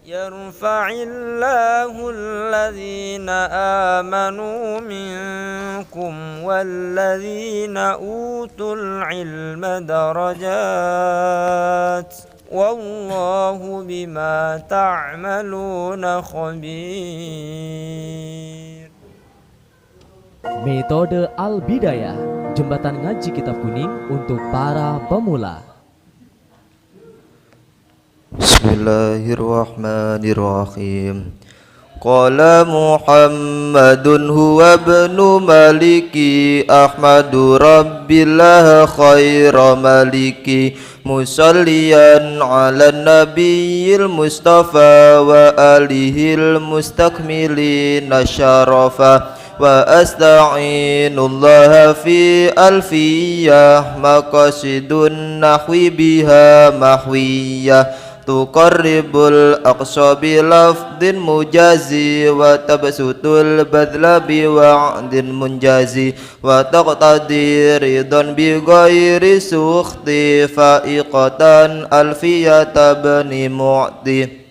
يرفع الله الذين آمنوا منكم والذين أوتوا العلم درجات والله بما تعملون خبير. Metode Al-Bidayah, jembatan ngaji kitab kuning untuk para pemula. Bismillahirrahmanirrahim. Qala Muhammadun huwa ibnu Maliki Ahmadu Rabbillah khaira maliki musalliyan ala nabiyil mustafa wa alihil mustakmilin syarafa wa asta'inullaha fi alfiyah maqasidun nahwi biha mahwiyah tuqarribul aqsa bilafdin mujazi wa tabsutul badla biwa'din munjazi wa taqtadi ridhan bi ghairi sukhti fa'iqatan alfiyata bani mu'ti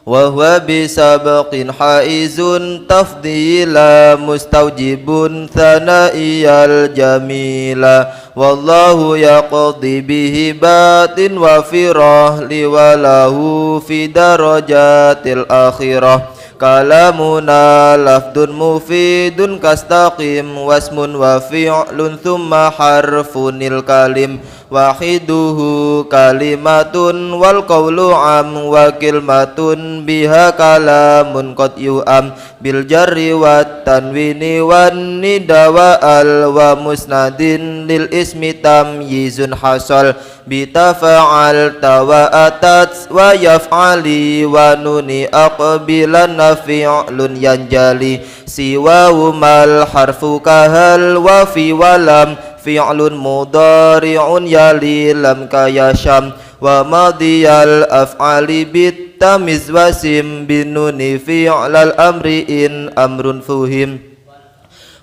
wa huwa bisabqin haizun tafdila mustawjibun thana'iyal jamila wallahu yaqdi bihi batin wa firah liwalahu fi darajatil akhirah kalamuna lafdun mufidun kastaqim wasmun wa fi'lun thumma harfunil kalim wahiduhu kalimatun wal qawlu am wa kilmatun biha kalamun qad yu'am bil jarri wat tanwini wan nida wa al wa musnadin lil ismi tamyizun hasal bitafa'al tawa'atat wa yaf'ali wa nuni aqbilan fi'lun yanjali siwa mal harfu kahal wa fi walam fi'lun mudari'un yali lam kayasham wa madiyal af'ali bit tamiz wasim binuni fi'lal amri in amrun fuhim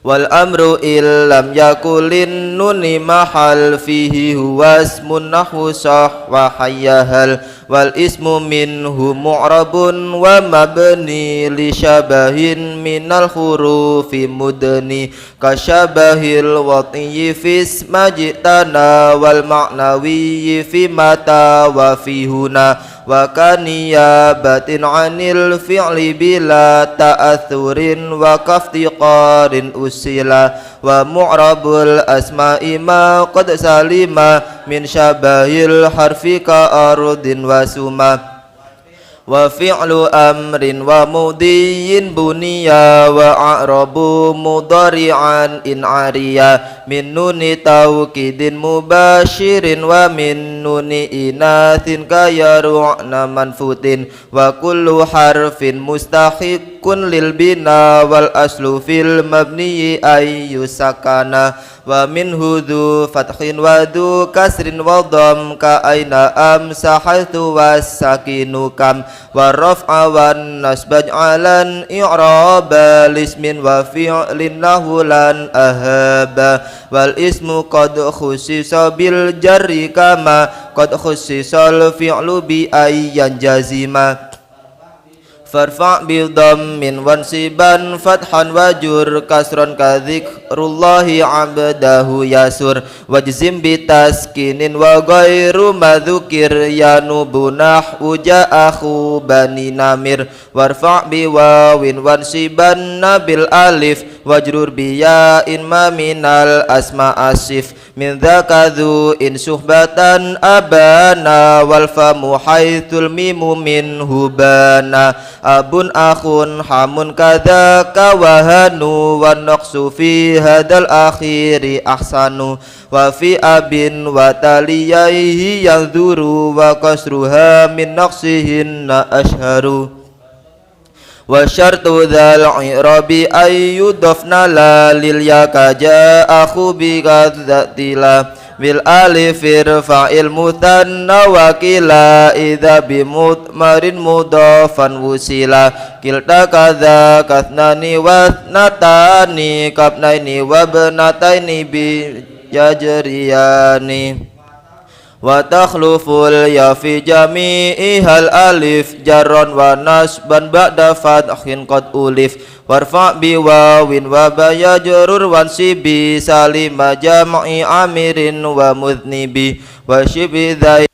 wal amru illam yakulin nuni mahal fihi huwa ismun nahwu sah wa hayyahal wal ismu minhu mu'rabun wa mabni li syabahin minal hurufi mudni kasyabahil wat'i fis majtana wal ma'nawi fi mata wa fi huna wa kaniyabatin anil fi'li bila ta'athurin wa kaftiqarin usila wa mu'rabul asma'i ma qad salima min syabahil harfi ka ardin wa suma wa fi'lu amrin wa mudiyin buniya wa a'rabu mudari'an in ariya min nuni tawkidin mubashirin wa min nuni inathin kaya ru'na manfutin wa kullu harfin mustahiqun lil bina wal aslu fil mabniyi ayyusakana wa min hudhu fathin wa du kasrin wa dham ka aina amsahatu was-sakinu kam wa raf'a wan nasbaj alan i'raba lismin wa fi'lin nahulan ahaba wal ismu qad khussisa bil jarri kama qad khussisal fi'lu bi ayyan jazima farfa' bi dhammin wansiban fathan wajur kasron ka dzikrullahi abdahu yasur wajzim bi taskinin wa ghairu madzukir yanubunah uja akhu bani namir warfa' bi wawin wansiban nabil alif wajrur bi ya'in ma minal asma asif min dzakadhu in suhbatan abana wal famu haitsul mimu min hubana abun akhun hamun kadzaka wahanu wan naqsu fi hadal akhiri ahsanu wa fi abin wa taliyaihi yanzuru wa kasruha min naqsihinna ashharu wa syartu dzal i'rabi ayyudafna la lil yakaja akhu bi kadzatila bil alif irfa'il mutanna wa kila idza bi mudmarin mudafan wusila kilta kadza kathnani wa natani kapnaini wa bnataini bi yajriyani wa takhluful ya fi jami'ihal alif jarron wa nasban ba'da fathin qad ulif warfa bi wawin wa baya jurur wan sibi salima jam'i amirin wa mudnibi wa shibi dhai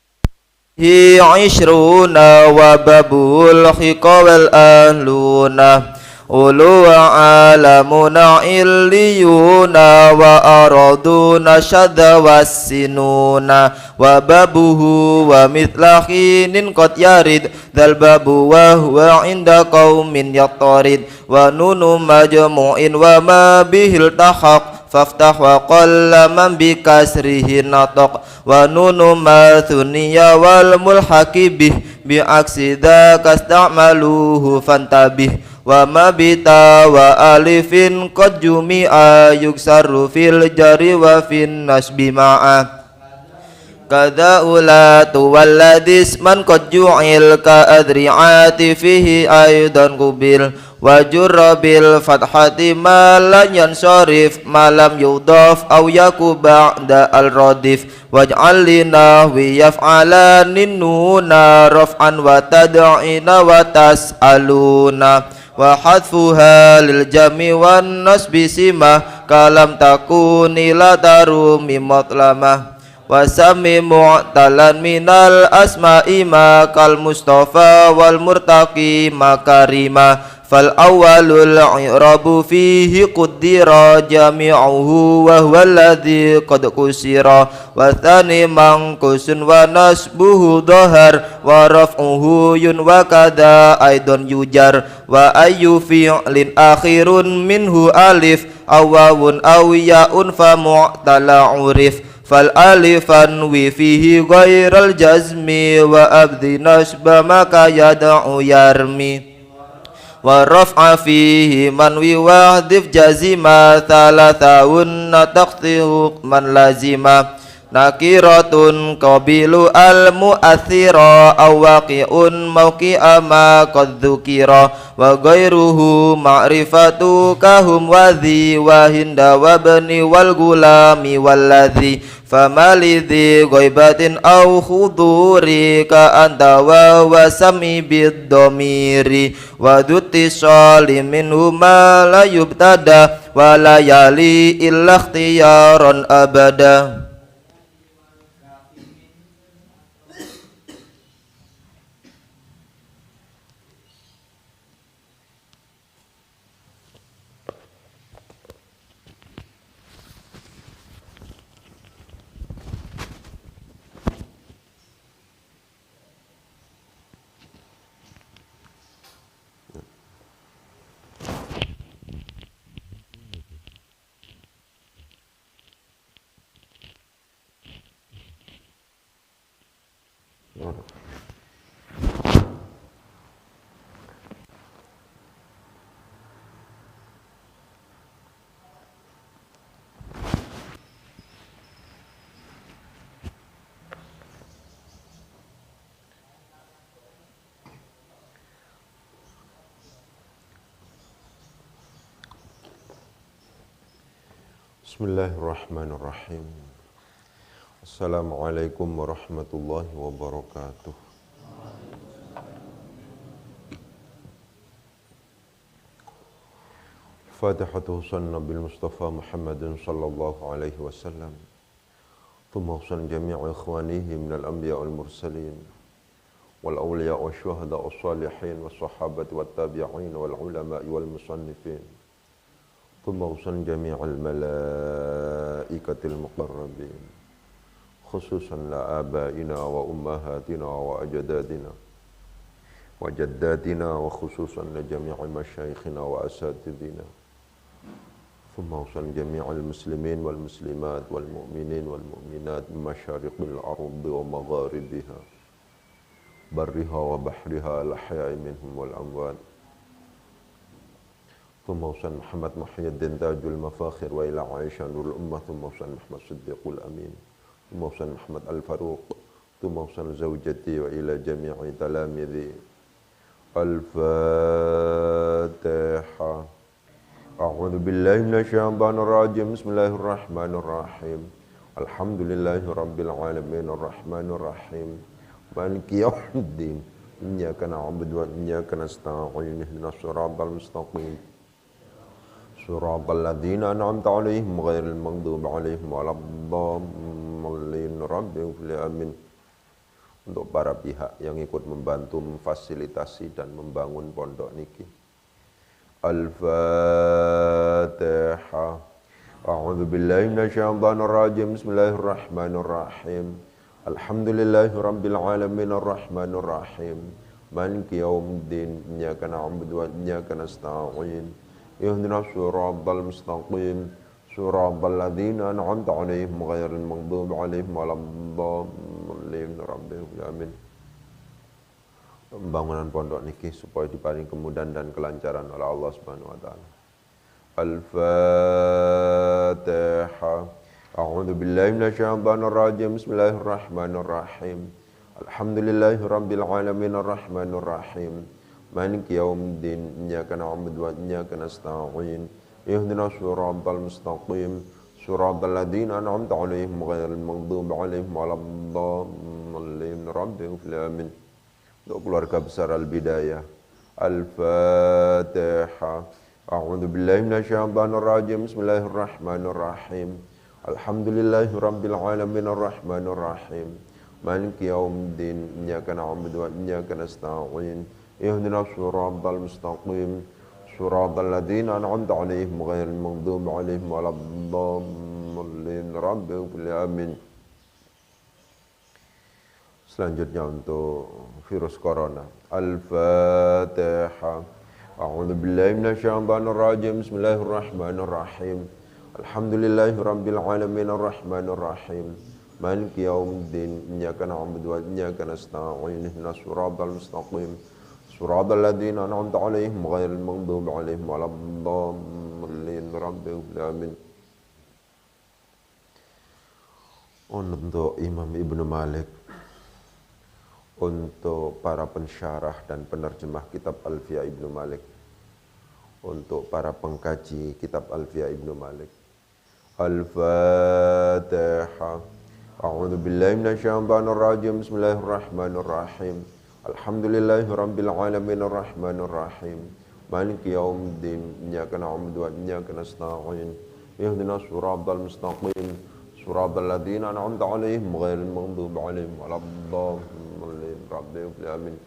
hi ishruna wa babul khiqawal ahluna ulu wa alamuna illiyuna wa araduna syadda wassinuna wa babuhu wa mitlakhinin qad yarid dal babu wa huwa inda qaumin yatarid wa nunu majmu'in wa ma bihil tahaq faftah wa qalla man bi kasrihi nataq wa nunu mathuniya wal mulhaqi bih bi aksi dzaka sta'maluhu fantabih wa mabita wa alifin qad jumi'a yuksaru fil jari wa fin nasbi ma'a kada ulatu walladis man qad ju'il ka adri'ati fihi aidan kubil wa jurrabil fathati ma lan yansarif malam yudhaf aw yaku ba'da al radif waj'al lina wi yaf'alanin nuna raf'an wa tad'ina wa tas'aluna wa hadfuha lil jami wan nasbi simah kalam takuni la tarumi matlamah wa sami mu'talan minal asma'i ma kal mustafa wal murtaqi makarima fal awwalul i'rabu fihi quddira jami'uhu wa huwa alladhi qad kusira wa thani manqusun wa nasbuhu dhahar wa raf'uhu yun wa kada aidan yujar wa ayyu fi'lin akhirun minhu alif aw wawun aw ya'un fa mu'tala urif fal alifan wi fihi ghairal jazmi wa abdi nasba maka yad'u yarmi wa raf'a fihi man wi wahdif jazima thalathun taqtihu man lazima nakiratun qabilu al mu'athira aw waqi'un mawqi'a ma qad dzukira wa ghairuhu ma'rifatu kahum wadhi wa hinda wa bani wal gulami walladhi famalidhi ghaibatin aw khuduri ka anta wa wasami bid domiri wa dutti salimin huma la yubtada wa la yali illa ikhtiyaran abada. Bismillahirrahmanirrahim. Assalamualaikum warahmatullahi wabarakatuh. Fatihatu sanna bil Mustafa Muhammadin sallallahu alaihi wasallam. Thumma husan jami'i ikhwanihi minal anbiya wal mursalin wal awliya wa syuhada was salihin was sahabati wat tabi'in wal ulama wal musannifin. ثم وصل جميع الملائكة المقربين خصوصا لآبائنا وأمهاتنا وأجدادنا وجداتنا وخصوصا لجميع مشايخنا وأساتذتنا ثم وصل جميع المسلمين والمسلمات والمؤمنين والمؤمنات من مشارق الأرض ومغاربها برها وبحرها الأحياء منهم والأموات ثم وصل محمد محي الدين تاج المفاخر وإلى عائشة نور الأمة ثم وصل محمد صديق الأمين ثم وصل محمد الفاروق ثم وصل زوجتي وإلى جميع تلاميذي. الفاتحة. أعوذ بالله من الشيطان الرجيم. بسم الله الرحمن الرحيم. Alhamdulillahi Rabbil Alamin Ar-Rahmanir Rahim Maliki Yawmiddin Iyyaka na'budu wa iyyaka nasta'in Ihdinas siratal mustaqim Siratal ladzina an'amta 'alaihim ghairil maghdubi 'alaihim waladdallin Rabbil alamin. Untuk para pihak yang ikut membantu memfasilitasi dan membangun pondok niki. Al-Fatihah. A'udzu billahi minasyaitonir rajim. Bismillahirrahmanirrahim. Alhamdulillahi rabbil alamin arrahmanir rahim. Maliki yaumiddin. Iyyaka na'budu wa iyyaka nasta'in. Ihdinas siratal mustaqim. Siratal ladzina an'amta 'alaihim ghairil maghdubi 'alaihim waladdallin rabbil alamin. Pembangunan pondok niki supaya diparingi kemudahan dan kelancaran oleh Allah Subhanahu wa taala. Al-Fatihah. A'udzu billahi minasyaitonir rajim. Bismillahirrahmanirrahim. Alhamdulillahi rabbil alamin arrahmanir rahim. Maliki yaumiddin. Iyyaka na'budu wa iyyaka nasta'in. Ihdinas siratal mustaqim. Siratal ladzina an'amta 'alaihim ghairil maghdubi 'alaihim waladdallin rabbil alamin. Untuk keluarga besar Al-Bidayah. Al-Fatihah. A'udzu billahi minasyaitonir rajim. Bismillahirrahmanirrahim. Alhamdulillahi rabbil alamin arrahmanir rahim. Maliki yaumiddin. Iyyaka na'budu wa iyyaka nasta'in. Ihdinas siratal mustaqim. Siratal ladzina an'amta 'alaihim ghairil maghdubi 'alaihim waladdallin rabbil alamin. Selanjutnya untuk virus corona. Al-Fatihah. A'udzu billahi minasyaitonir rajim. Bismillahirrahmanirrahim. Alhamdulillahi rabbil alamin arrahmanir rahim. Maliki yaumiddin. Iyyaka na'budu wa iyyaka nasta'in. Ihdinas siratal mustaqim. Siratal ladzina an'amta 'alaihim ghairil maghdubi 'alaihim waladdallin rabbil alamin. Untuk Imam Ibnu Malik, untuk para pensyarah dan penerjemah kitab Alfiyah Ibnu Malik, untuk para pengkaji kitab Alfiyah Ibnu Malik. Al-Fatihah. A'udzu billahi minasyaitonir rajim. Bismillahirrahmanirrahim. Alhamdulillahi rabbil alamin arrahmanir rahim. Maliki yaumiddin. Iyyaka na'budu wa iyyaka nasta'in. Ihdinas siratal mustaqim. Siratal ladzina an'amta 'alaihim ghairil maghdubi 'alaihim waladdallin rabbil alamin.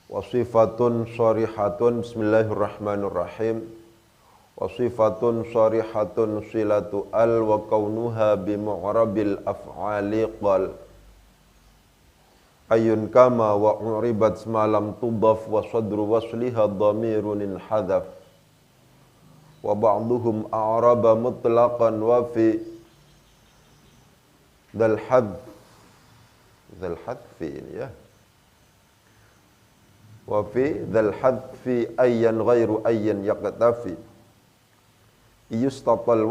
Wasifatun sharihatun. Bismillahirrahmanirrahim. Wasifatun sharihatun silatu al wa kaunuha bi mu'rabil af'ali qal ayun kama wa uribat semalam tudaf wa sadru wasliha dhamirun hadaf wa ba'duhum a'raba mutlaqan wa fi dzal hadfi ini ya, wa fi dzal hadfi ayyan ghairu ayyan yaqtafi yustatal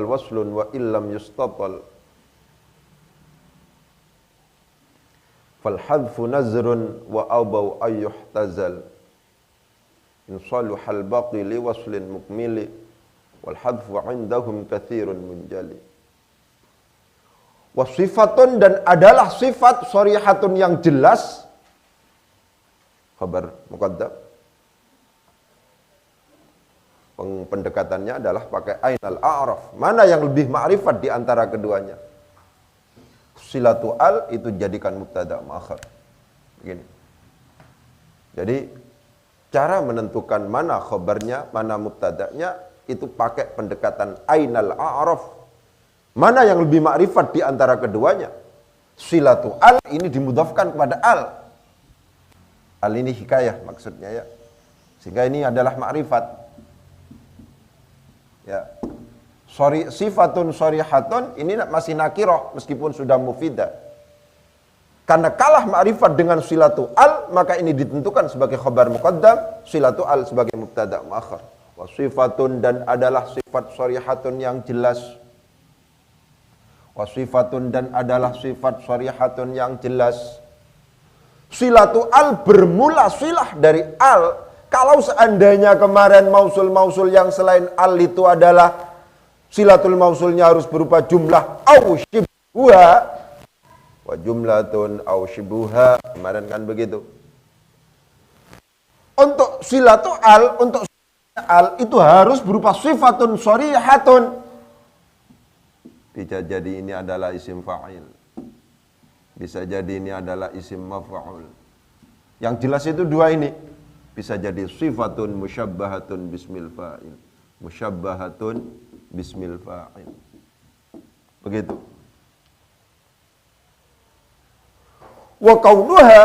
waslun wa illam yustatal fal hadfu nazrun wa abau ayyuhtazal in saluhal baqi li waslin mukmili wal hadfu indahum kathirun munjali. Wasifatun, dan adalah sifat sharihatun yang jelas, khabar muqaddam. Pendekatannya adalah pakai ainal a'raf. Mana yang lebih ma'rifat di antara keduanya? Silatu al itu jadikan mubtada muakhar. Begini. Jadi cara menentukan mana khabarnya, mana mubtada'nya itu pakai pendekatan ainal a'raf. Mana yang lebih ma'rifat di antara keduanya? Silatu al ini dimudhafkan kepada al. Al ini hikayah maksudnya ya. Sehingga ini adalah ma'rifat. Ya. Sifatun sharihatun ini masih nakirah meskipun sudah mufidah. Karena kalah ma'rifat dengan silatu al, maka ini ditentukan sebagai khabar muqaddam, silatu al sebagai mubtada muakhar. Wa sifatun, dan adalah sifat sharihatun yang jelas. Wa sifatun, dan adalah sifat sharihatun yang jelas. Silatu al bermula silah dari al Kalau seandainya kemarin mausul-mausul yang selain al itu adalah silatul mausulnya harus berupa jumlah au syibhuha wa jumlatun au syibhuha, kemarin kan begitu. Untuk silatul al, untuk al itu harus berupa sifatun sharihatun. Bisa jadi ini adalah isim fa'il, bisa jadi ini adalah isim maf'ul. Yang jelas itu dua ini. Bisa jadi sifatun musyabbahatun bismil fa'il, musyabbahatun bismil fa'il. Begitu. Wa kaunuha,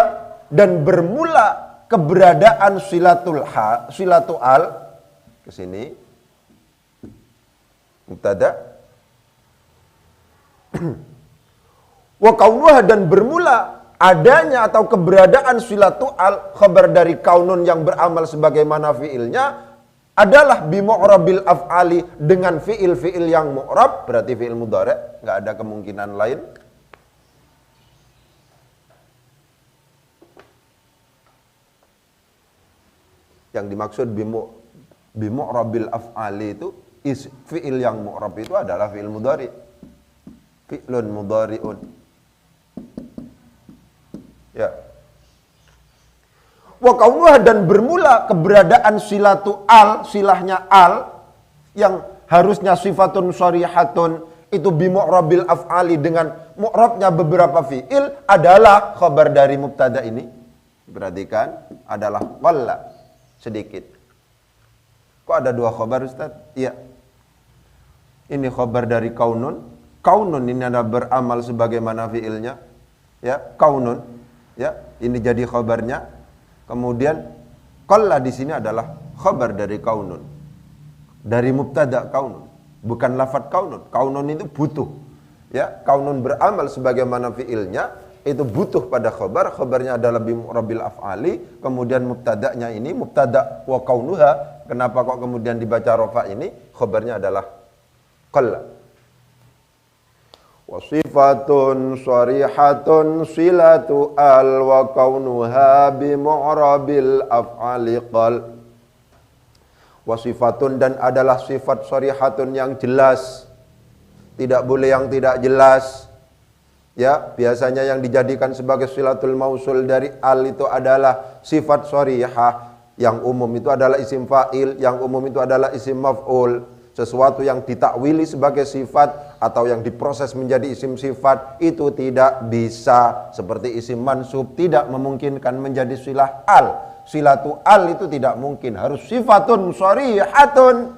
dan bermula keberadaan silatul al ke sini mubtada. Wa kaunuha, dan bermula adanya atau keberadaan silatu al, khabar dari kaunun yang beramal sebagaimana fiilnya, adalah bimu'rabil af'ali, dengan fiil-fiil yang mu'rab, berarti fiil mudhari', nggak ada kemungkinan lain. Yang dimaksud bimu'rabil af'ali itu fiil yang mu'rab itu adalah fiil mudhari', fi'lun mudhari'un. Ya. Wa kaunuha, dan bermula keberadaan silatu al, silahnya al yang harusnya sifatun sharihatun itu bimu'rabil af'ali, dengan mu'rabnya beberapa fi'il, adalah khabar dari mubtada ini. Perhatikan, adalah walla, sedikit. Kok ada dua khabar, Ustaz? Iya. Ini khabar dari kaunun. Kaunun ini ada beramal sebagaimana fi'ilnya. Ya, kaunun. Ya, ini jadi khabarnya. Kemudian qalla di sini adalah khabar dari kaunun. Dari mubtada kaunun, bukan lafadz kaunun. Kaunun itu butuh. Ya, kaunun beramal sebagaimana fiilnya, itu butuh pada khabar. Khabarnya adalah bimu'rabil af'ali. Kemudian mubtada'nya ini mubtada' wa kaunuha. Kenapa kok kemudian dibaca rafa ini? Khabarnya adalah qalla. Wa sifatun sharihatun silatu al wa kaunuha bimu'rabil af'ali qal. Wa sifatun, dan adalah sifat sharihatun yang jelas, tidak boleh yang tidak jelas. Ya, biasanya yang dijadikan sebagai silatul mausul dari al itu adalah sifat sharihah. Yang umum itu adalah isim fa'il, yang umum itu adalah isim maf'ul. Sesuatu yang ditakwili sebagai sifat atau yang diproses menjadi isim sifat itu tidak bisa, seperti isim mansub tidak memungkinkan menjadi silah al. Silatu al itu tidak mungkin, harus sifatun sharihatun.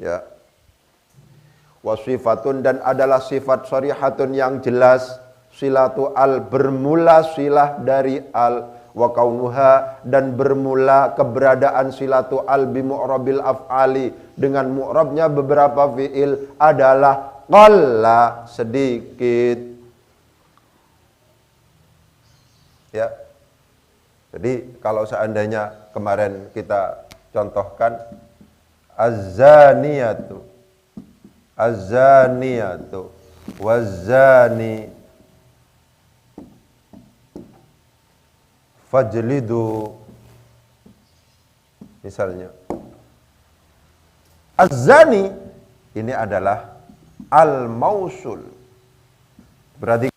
Ya. Wasifatun, dan adalah sifat sharihatun yang jelas. Silatu al, bermula silah dari al. Wa kaunuha, dan bermula keberadaan silatu al bimu'rabil af'ali, dengan mu'rabnya beberapa fi'il, adalah qalla, sedikit. Ya. Jadi kalau seandainya kemarin kita contohkan az-zaniyatu waz-zani fajlidu, misalnya az-zani ini adalah al-mausul. Berarti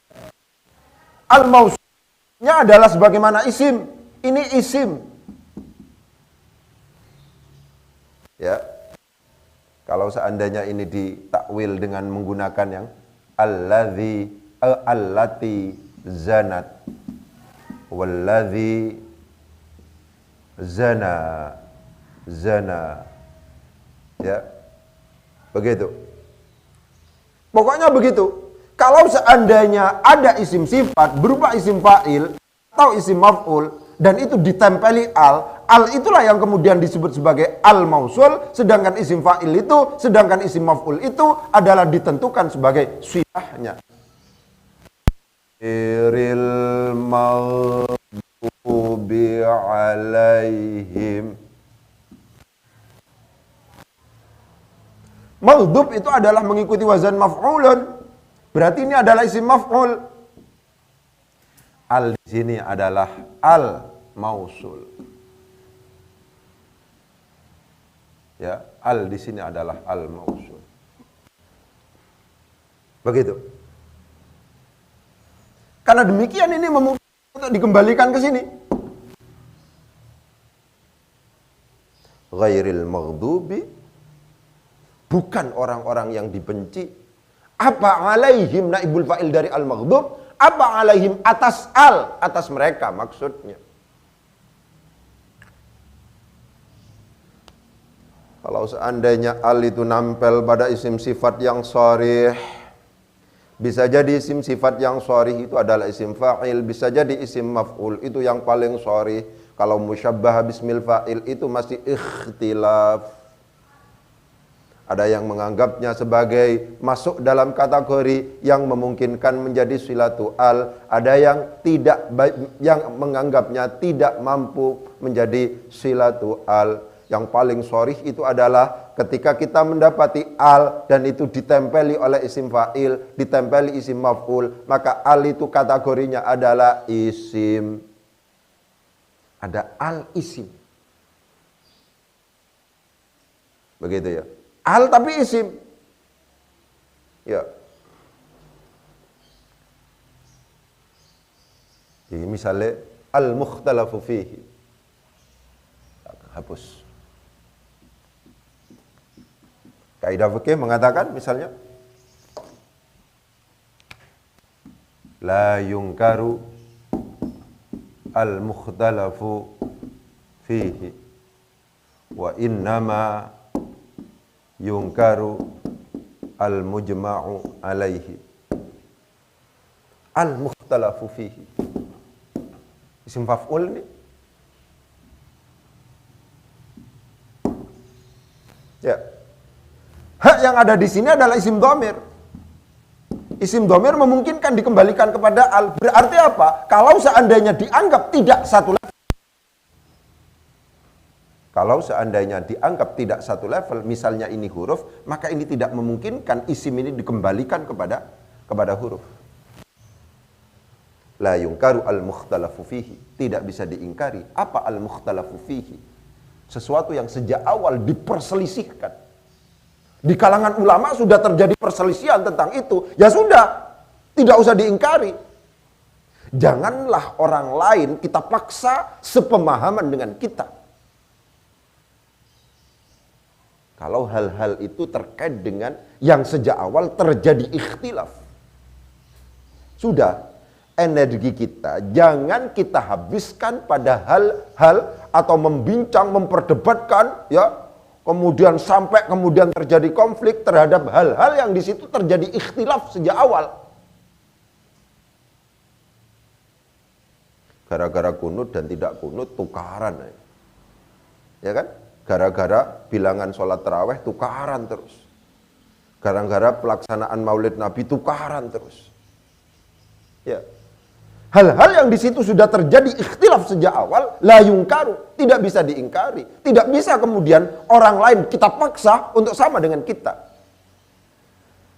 al-mausulnya adalah sebagaimana isim. Ini isim. Ya. Kalau seandainya ini ditakwil dengan menggunakan yang allati zanat, walladzi zana, ya, begitu. Pokoknya begitu. Kalau seandainya ada isim sifat berupa isim fa'il atau isim maf'ul, dan itu ditempeli al itulah yang kemudian disebut sebagai al-mausul, sedangkan isim fa'il itu, sedangkan isim maf'ul itu adalah ditentukan sebagai silahnya. Iril maghdubi alaihim. Maghdub itu adalah mengikuti wazan maf'ulun. Berarti ini adalah isim maf'ul. Al di sini adalah al mausul. Ya, al di sini adalah al mausul. Begitu. Karena demikian ini memungkinkan untuk dikembalikan ke sini. Ghairil maghdubi, bukan orang-orang yang dibenci. Apa alaihim, naibul fa'il dari al-maghdub, apa alaihim, atas al, atas mereka maksudnya. Kalau seandainya al itu nampel pada isim sifat yang sharih, bisa jadi isim sifat yang sharih itu adalah isim fa'il, bisa jadi isim maf'ul, itu yang paling sharih. Kalau musyabbah bismil fa'il itu masih ikhtilaf. Ada yang menganggapnya sebagai masuk dalam kategori yang memungkinkan menjadi silatu al, ada yang tidak, yang menganggapnya tidak mampu menjadi silatu al. Yang paling sharih itu adalah ketika kita mendapati al dan itu ditempeli oleh isim fa'il, ditempeli isim maf'ul, maka al itu kategorinya adalah isim. Ada al isim. Begitu ya. Al tapi isim. Ya. Ini misalnya al-mukhtalafu fihi. Hapus. Kaidah fikih mengatakan misalnya la yungkaru al-mukhtalafu fihi wa innama yungkaru al-mujma'u alaihi. Al-mukhtalafu fihi, isim maf'ul ini. Ya. Hak yang ada di sini adalah isim dhamir. Isim dhamir memungkinkan dikembalikan kepada al. Berarti apa? Kalau seandainya dianggap tidak satu level. Kalau seandainya dianggap tidak satu level, misalnya ini huruf, maka ini tidak memungkinkan isim ini dikembalikan kepada huruf. La yungkaru al-mukhtalafu fihi. Tidak bisa diingkari. Apa al-mukhtalafu fihi? Sesuatu yang sejak awal diperselisihkan. Di kalangan ulama sudah terjadi perselisihan tentang itu. Ya sudah, tidak usah diingkari. Janganlah orang lain kita paksa sepemahaman dengan kita. Kalau hal-hal itu terkait dengan yang sejak awal terjadi ikhtilaf. Sudah, energi kita jangan kita habiskan pada hal-hal atau membincang, memperdebatkan, ya. Kemudian sampai kemudian terjadi konflik terhadap hal-hal yang di situ terjadi ikhtilaf sejak awal. Gara-gara kunut dan tidak kunut tukaran. Ya kan? Gara-gara bilangan sholat tarawih tukaran terus. Gara-gara pelaksanaan maulid Nabi tukaran terus. Ya. Hal-hal yang di situ sudah terjadi ikhtilaf sejak awal, la yungkaru, tidak bisa diingkari. Tidak bisa kemudian orang lain kita paksa untuk sama dengan kita.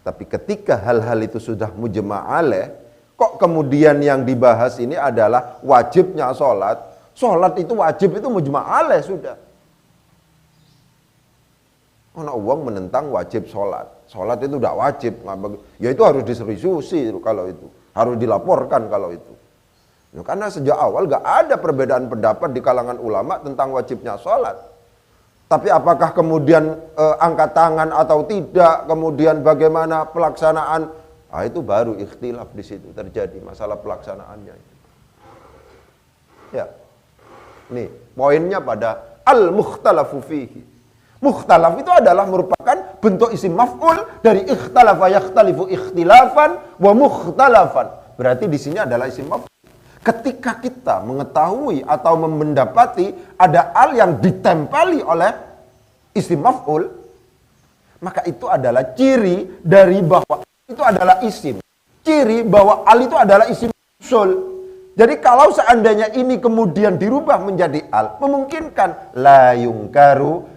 Tapi ketika hal-hal itu sudah mujma' alaih, kok kemudian yang dibahas ini adalah wajibnya sholat. Sholat itu wajib, itu mujma' alaih sudah. Orang uang menentang wajib sholat. Sholat itu tidak wajib. Ya itu harus diserisusi kalau itu. Harus dilaporkan kalau itu. Karena sejak awal gak ada perbedaan pendapat di kalangan ulama tentang wajibnya sholat. Tapi apakah kemudian angkat tangan atau tidak, kemudian bagaimana pelaksanaan, itu baru ikhtilaf di situ terjadi masalah pelaksanaannya. Ya, nih poinnya pada al-mukhtalafu fihi. Mukhtalaf itu adalah merupakan bentuk isim maf'ul dari ikhtalafa yakhtalifu ikhtilafan wa mukhtalafan. Berarti di sini adalah isim maf'ul. Ketika kita mengetahui atau mendapati ada al yang ditempeli oleh isim maf'ul, maka itu adalah ciri dari bahwa itu adalah isim. Ciri bahwa al itu adalah isim mausul. Jadi kalau seandainya ini kemudian dirubah menjadi al, memungkinkan la yungkaru,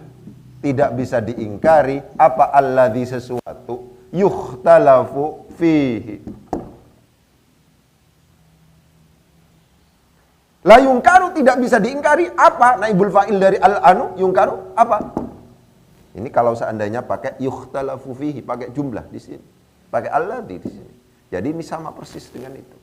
tidak bisa diingkari, apa alladzi sesuatu yukhtalafu fihi. La yungkaru tidak bisa diingkari. Apa naibul fa'il dari al-anu? Yungkaru apa? Ini kalau seandainya pakai yukhtalafu fihi, pakai jumlah di sini. Pakai alladzi di sini. Jadi ini sama persis dengan itu.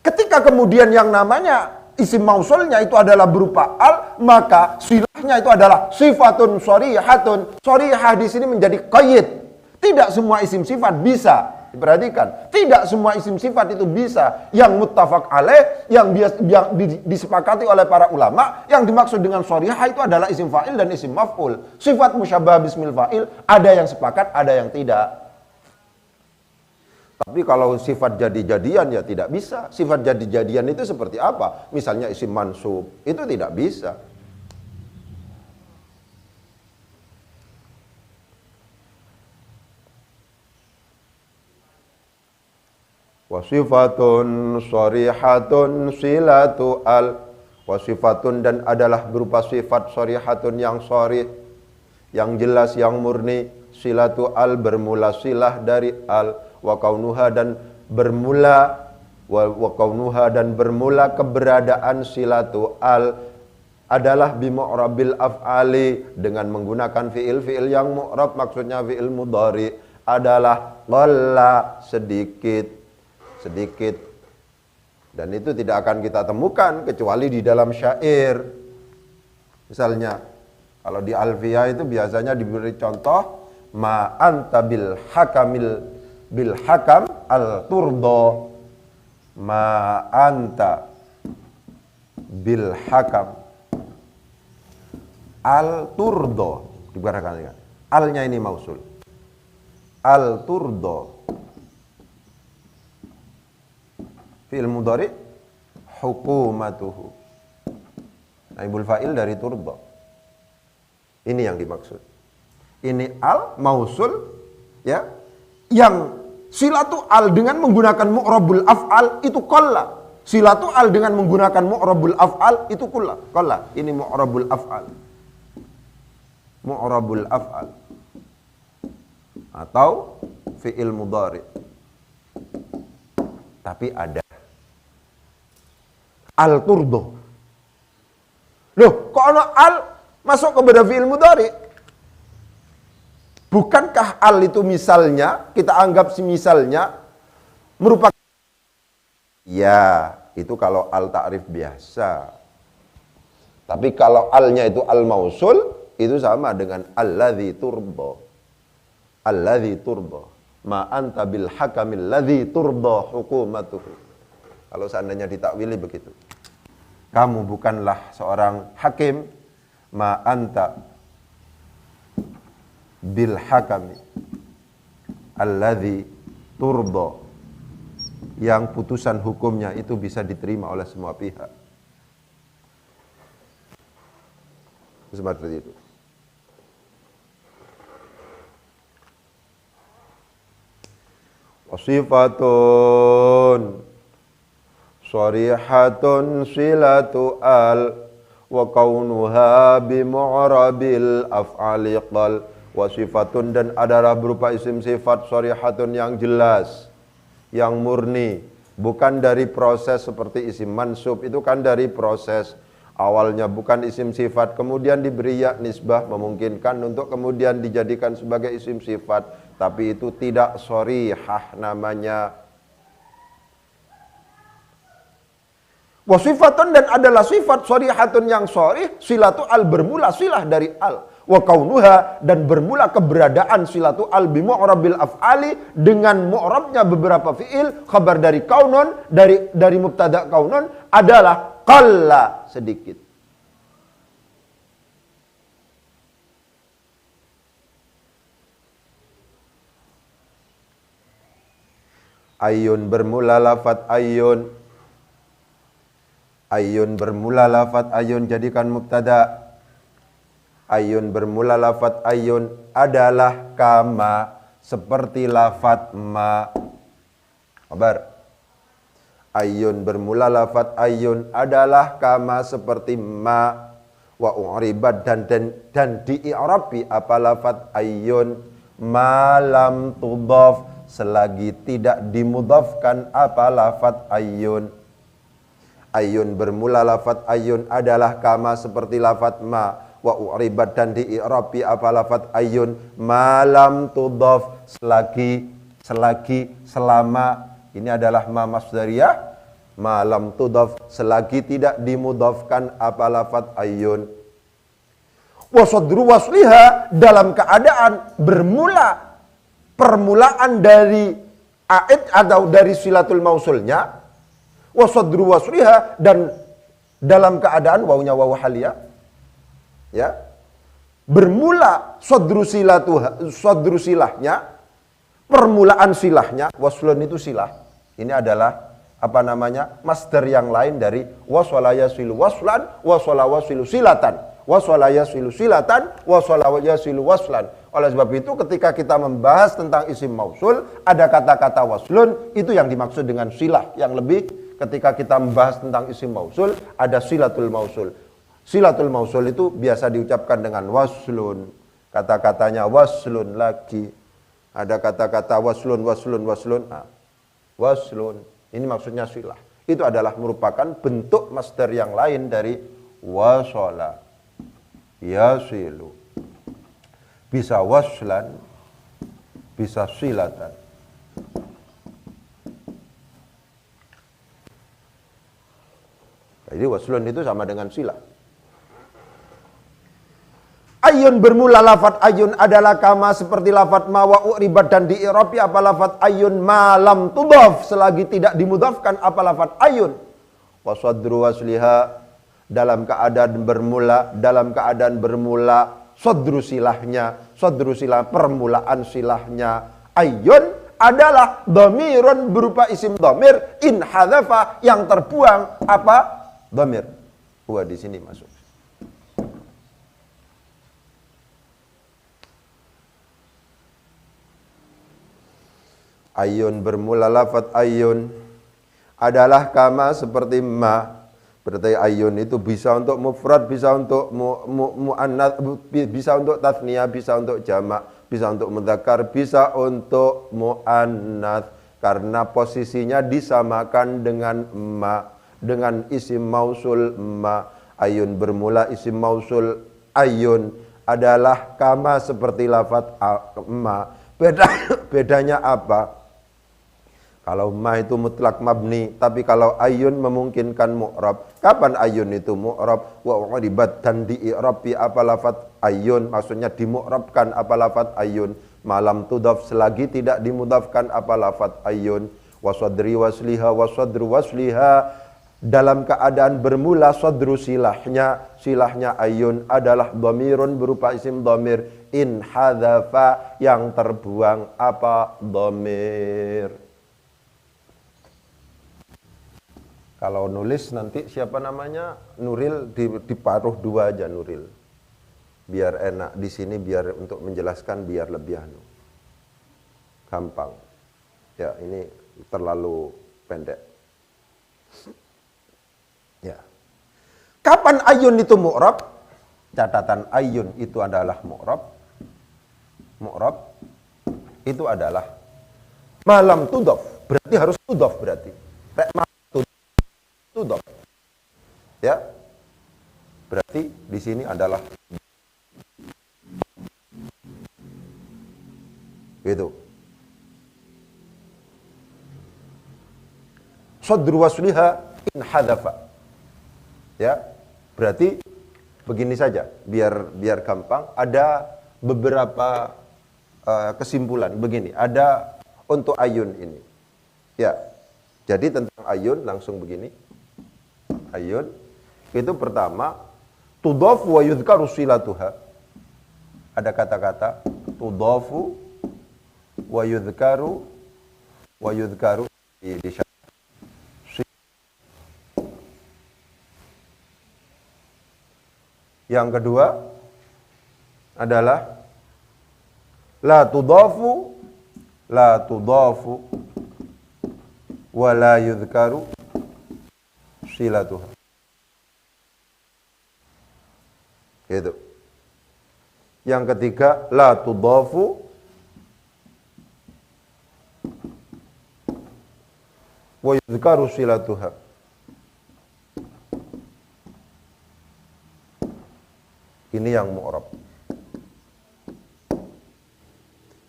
Ketika kemudian yang namanya isim mausulnya itu adalah berupa al, maka silahnya itu adalah sifatun shorihatun. Shorihah di sini menjadi qayyid. Tidak semua isim sifat bisa. Diperhatikan, tidak semua isim sifat itu bisa. Yang muttafaq alaih, yang disepakati oleh para ulama, yang dimaksud dengan shorihah itu adalah isim fa'il dan isim maf'ul. Sifat musyabbah bismil fa'il, ada yang sepakat, ada yang tidak. Tapi kalau sifat jadi-jadian ya tidak bisa. Sifat jadi-jadian itu seperti apa? Misalnya isim mansub, itu tidak bisa. Wasifatun shorihatun silatu al. Wasifatun dan adalah berupa sifat shorihatun yang shorih, yang jelas, yang murni. Silatu al bermula silah dari al. Wa kaunuha dan bermula keberadaan silatu al adalah bimu'rabil af'ali, dengan menggunakan fi'il yang mu'rab, maksudnya fi'il mudhari, adalah qalla, sedikit. Dan itu tidak akan kita temukan kecuali di dalam syair. Misalnya kalau di Alfiyah itu biasanya diberi contoh, ma anta bil hakam al turdo, ma anta bil hakam al turdo. Dibarangkali alnya ini mausul, al turdo fi'il mudhari hukumatuhu, naibul fa'il dari turdo. Ini yang dimaksud. Ini al mausul, ya, yang silatu al dengan menggunakan mu'rabul af'al itu qalla. Silatu al dengan menggunakan mu'rabul af'al itu qalla. Ini mu'rabul af'al. Mu'rabul af'al atau fi'il mudhari. Tapi ada al turdo. Loh, kok ada al masuk kepada fi'il mudhari? Bukankah al itu misalnya, kita anggap misalnya merupakan, ya, itu kalau al ta'rif biasa. Tapi kalau alnya itu al mausul, itu sama dengan alladzi turdo. Alladzi turdo. Ma anta bil hakamil ladzi turdo hukumatuhu. Kalau seandainya ditakwili begitu. Kamu bukanlah seorang hakim, ma anta bil hakami alladzi turdo, yang putusan hukumnya itu bisa diterima oleh semua pihak. Seperti itu. Wasifatun shorihatun silatu al wa kaunuha bimu'rabil af'ali qal. Wasifatun dan adalah berupa isim sifat shorihatun yang jelas, yang murni, bukan dari proses seperti isim mansub. Itu kan dari proses awalnya bukan isim sifat, kemudian diberi ya nisbah, memungkinkan untuk kemudian dijadikan sebagai isim sifat, tapi itu tidak shorihah namanya. Wasifatun dan adalah sifat shorihatun yang shorih, silatu al bermula silah dari al. Wa kaunuha dan bermula keberadaan silatu al bimu'rabil af'ali dengan mu'rabnya beberapa fi'il, khabar dari kaunun, dari mubtada kaunun adalah qalla, sedikit. Ayun bermula lafat ayun. Ayun bermula lafat ayun jadikan mubtada. Ayun bermula lafat ayun adalah kama, seperti lafat ma. Kabar. Ayun bermula lafat ayun adalah kama seperti ma. Wa u'ribat dan di-i'rabi apa lafat ayun ma lam tudhaf, selagi tidak dimudhafkan apa lafat ayun. Ayun bermula lafat ayun adalah kama seperti lafat ma. Wa u'ribat dan di'irabi apa lafat ayun malam tudhaf selama ini adalah ma masdariyah malam tudhaf selagi tidak dimudhafkan apa lafat ayun. Wa sadru wasliha dalam keadaan bermula permulaan dari aid atau dari silatul mausulnya. Wa sadru wasliha dan dalam keadaan wawunya wawu haliyah ya bermula sadru silahnya permulaan silahnya waslun itu silah ini adalah apa namanya masdar yang lain dari wasala yasilu waslan wasala wasilu silatan wasala yasilu silatan wasala yasilu waslan. Oleh sebab itu ketika kita membahas tentang isim mausul ada kata-kata waslun itu yang dimaksud dengan silah yang lebih ketika kita membahas tentang isim mausul ada silatul mausul. Silatul mausul itu biasa diucapkan dengan waslun. Kata-katanya waslun lagi. Ada kata-kata waslun. Waslun. Ini maksudnya silah. Itu adalah merupakan bentuk masdar yang lain dari wasala. Yasilu. Bisa waslan. Bisa silatan. Jadi waslun itu sama dengan silah. Ayun bermula lafat ayun adalah kama seperti lafat ma wa u'ribat dan di'irabi apa lafat ayun malam tudhaf selagi tidak dimudhafkan apa lafat ayun. Wa sadru wasliha dalam keadaan bermula sadru silah permulaan silahnya ayun adalah dhamirun berupa isim dhamir in hadzafa yang terbuang apa dhamir. Huwa di sini masuk. Ayun bermula lafat ayun adalah kama seperti ma. Berarti ayun itu bisa untuk mufrad, bisa untuk muannats, bisa untuk tasniyah, bisa untuk jamak, bisa untuk mudzakkar, bisa untuk muannats karena posisinya disamakan dengan ma, dengan isim mausul ma. Ayun bermula isim mausul ayun adalah kama seperti lafat ma. Bedanya apa? Kalau ma itu mutlak mabni, tapi kalau ayun memungkinkan mu'rab. Kapan ayun itu mu'rab? Wa u'ribat dan di'irabi apa lafat ayun, maksudnya dimu'rabkan apa lafat ayun. Malam tudhaf selagi tidak dimudhafkan apa lafat ayun. Wa sadri wasliha wa sadru wasliha dalam keadaan bermula sadru silahnya ayun adalah dhamirun berupa isim dhamir in hadzafa yang terbuang apa dhamir. Kalau nulis nanti siapa namanya? Nuril diparuh dua aja Nuril. Biar enak di sini biar untuk menjelaskan biar lebih gampang. Ya, ini terlalu pendek. Ya. Kapan ayun itu mu'rab? Catatan ayun itu adalah mu'rab. Mu'rab itu adalah malam tudhaf. Berarti harus tudhaf berarti. Tudhaf. Ya. Berarti di sini adalah gitu. Sadru wasliha in hadzafa. Ya. Berarti begini saja, biar gampang. Ada beberapa kesimpulan begini. Ada untuk ayun ini. Ya. Jadi tentang ayun langsung begini. Ayun itu pertama tudhafu wa yudhkaru silatuha. Ada kata-kata tudhafu wa yudhkaru di yang kedua adalah la tudhafu wa la yudhkaru silatuha. Gitu. Yang ketiga la tudhafu wa yudhkaru silatuha. Ini yang mu'rab.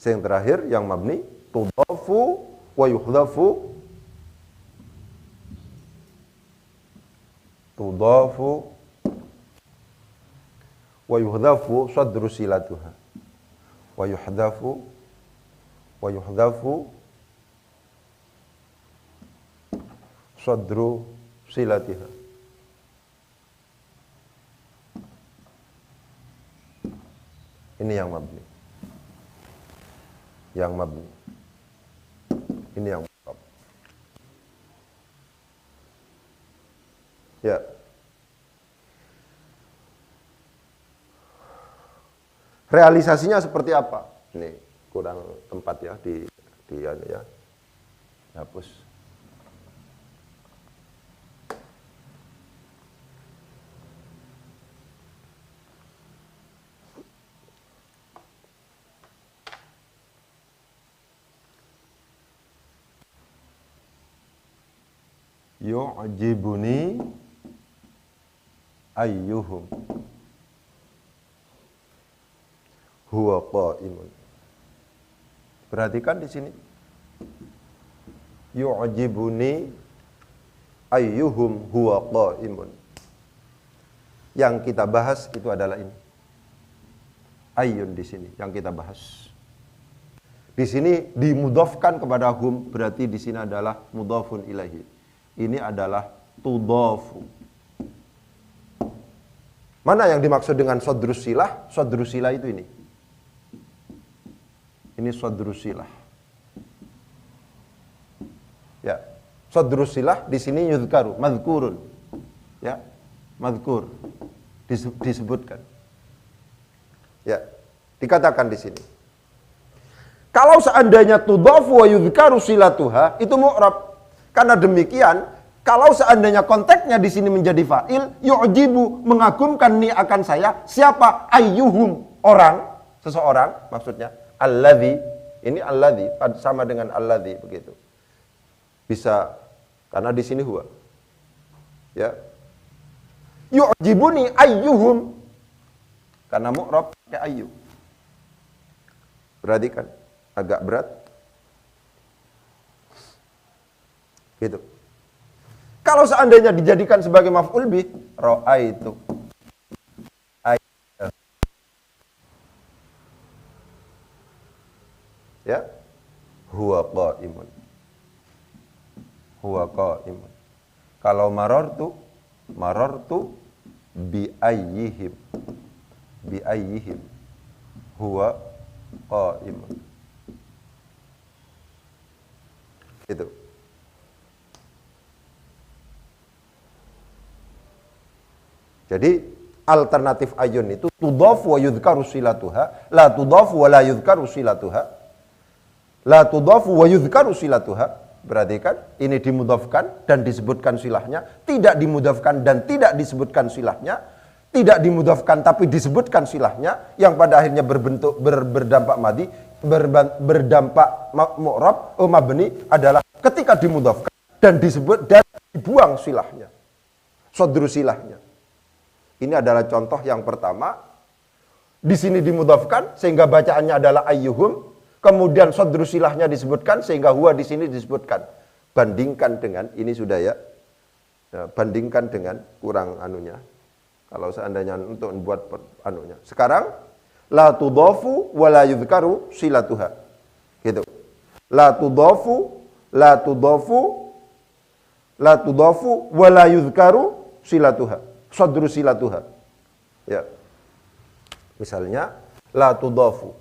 Yang terakhir yang mabni, tudhafu wa yuhdhafu. Tudhafu wa yuhdhafu sadru silatuha. Wa yuhdhafu sadru silatiha. Ini yang mabni. Yang mabni. Ini yang mu'rab. Ya. Realisasinya seperti apa? Ini kurang tempat ya di ya. Hapus. Yu'jibuni ayyuhum huwa qa'imun. Perhatikan di sini. Yu'jibuni ayyuhum huwa qa'imun. Yang kita bahas itu adalah ini. Ayyun di sini yang kita bahas. Di sini dimudhafkan kepada hum, berarti di sini adalah mudhafun ilaihi. Ini adalah tudhafu. Mana yang dimaksud dengan sadrus silah? Sadrus silah itu ini. Ini sadrus silah. Ya, sadrus silah di sini yuzkaru, madhkurun. Ya, madhkur. Disebutkan. Ya, dikatakan di sini. Kalau seandainya tudhafu wa yuzkaru silatuha, itu mu'rab. Karena demikian, kalau seandainya konteksnya di sini menjadi fa'il, yu'jibu, mengagumkan ni akan saya, siapa? Ayyuhum, orang, seseorang, maksudnya. Alladhi, ini alladhi, sama dengan alladhi, begitu. Bisa, karena di sini huwa. Ya. Yu'jibuni ayyuhum, karena mu'rab, kayak ayyu. Perhatikan, agak berat. Gitu. Kalau seandainya dijadikan sebagai maf'ul bih, ra'aitu. Ya. Huwa qa'imun. Huwa qa'imun. Kalau marartu bi ayyihim. Bi ayyihim. Huwa qa'imun. Gitu. Jadi alternatif ayun itu tudhafu wa yudhkaru silatuha, la tudhafu wa la yudhkaru silatuha. La tudhafu wa yudhkaru silatuha. Berarti kan ini dimudhafkan dan disebutkan silahnya, tidak dimudhafkan dan tidak disebutkan silahnya, tidak dimudhafkan tapi disebutkan silahnya, yang pada akhirnya berbentuk berdampak madi, berdampak mu'rab, mabni adalah ketika dimudhafkan dan disebut dan dibuang silahnya. Sadru silahnya. Ini adalah contoh yang pertama. Di sini dimudhafkan sehingga bacaannya adalah ayyuhum. Kemudian sadru silahnya disebutkan sehingga huwa di sini disebutkan. Bandingkan dengan ini sudah ya. Bandingkan dengan kurang anunya. Kalau seandainya untuk membuat anunya. Sekarang la tudhafu wa la yudhkaru silatuha. Gitu. La tudhafu wa la yudhkaru silatuha. Sadru silatuha. Ya. Misalnya la tudhafu.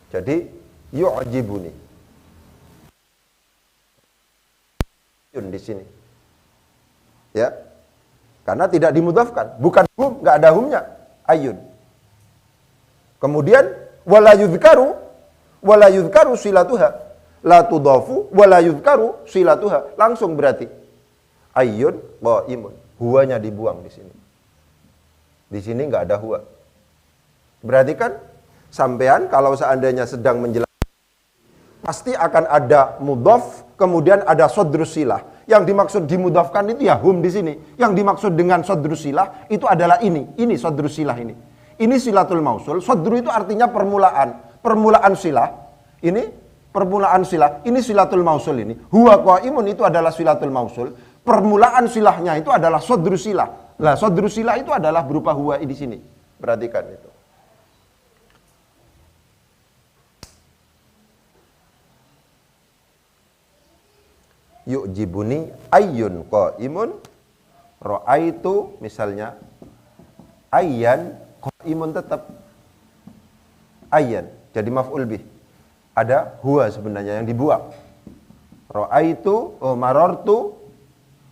Jadi yu'jibuni. Yun di sini. Ya. Karena tidak dimudhafkan, bukan hum, enggak ada humnya. Ayun. Kemudian wala yudhkaru silatuha. La tudhafu wala yudhkaru silatuha. Langsung berarti ayun qaimun. Huwanya dibuang di sini. Di sini nggak ada huwa. Berarti kan sampean kalau seandainya sedang menjelaskan pasti akan ada mudhaf, kemudian ada sadrus silah. Yang dimaksud dimudhafkan itu ya hum di sini. Yang dimaksud dengan sadrus silah itu adalah ini sadrus silah ini. Ini silatul mausul. Sodru itu artinya permulaan silah. Ini permulaan silah. Ini silatul mausul ini. Huwa qaimun itu adalah silatul mausul. Permulaan silahnya itu adalah sodru silah. Nah, sodru silah itu adalah berupa huwa di sini. Perhatikan itu. Yu'jibuni ayyun qaimun ra'aitu misalnya ayyan qaimun tetap ayyan jadi maf'ul bih. Ada huwa sebenarnya yang dibuang. Ra'aitu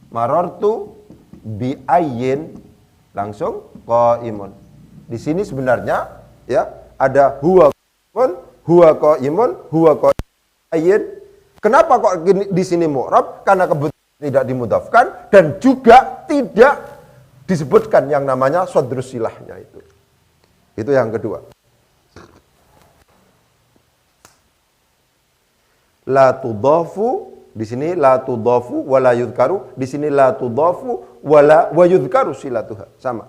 marartu bi ayyin langsung qaimun. Di sini sebenarnya ya ada huwa qaimun ayyin. Kenapa kok di sini mu'rab? Karena kebetulan tidak dimudhafkan dan juga tidak disebutkan yang namanya sodrus silahnya itu. Itu yang kedua. La tudhafu, di sini la tudhafu wala yudhkaru, di sini la tudhafu wala wa yudhkaru silatuha. Sama.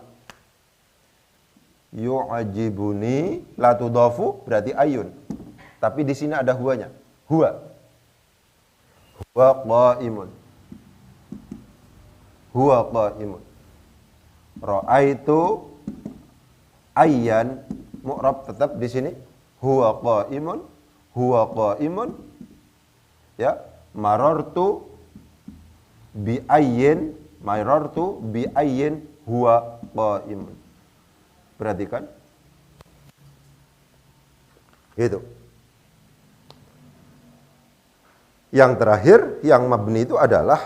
Yu'ajibuni la tudhafu berarti ayun. Tapi di sini ada huwanya. Huwa qaimun. Huwa qaimun. Ra'aitu ayyan mu'rab tetap di sini. Huwa qaimun. Ya, marartu bi ayyin huwa qaimun. Perhatikan. Gitu. Yang terakhir, yang mabni itu adalah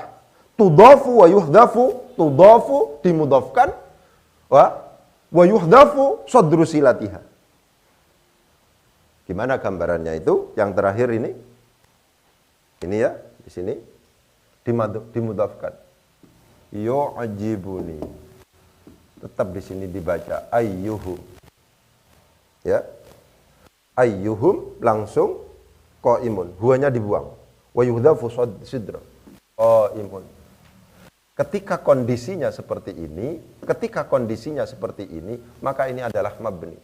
tudhafu wa yuhdhafu, tudhafu dimudhafkan wa yuhdhafu sadru silatiha. Gimana gambarannya itu? Yang terakhir ini. Ini ya, di sini dimudhafkan. Yu'jibuni. Tetap di sini dibaca ayyuhum. Ya. Ayyuhum langsung qaimun. Huwanya dibuang. Wa yuhdhafu sidra qaimun. Ketika kondisinya seperti ini, maka ini adalah mabni.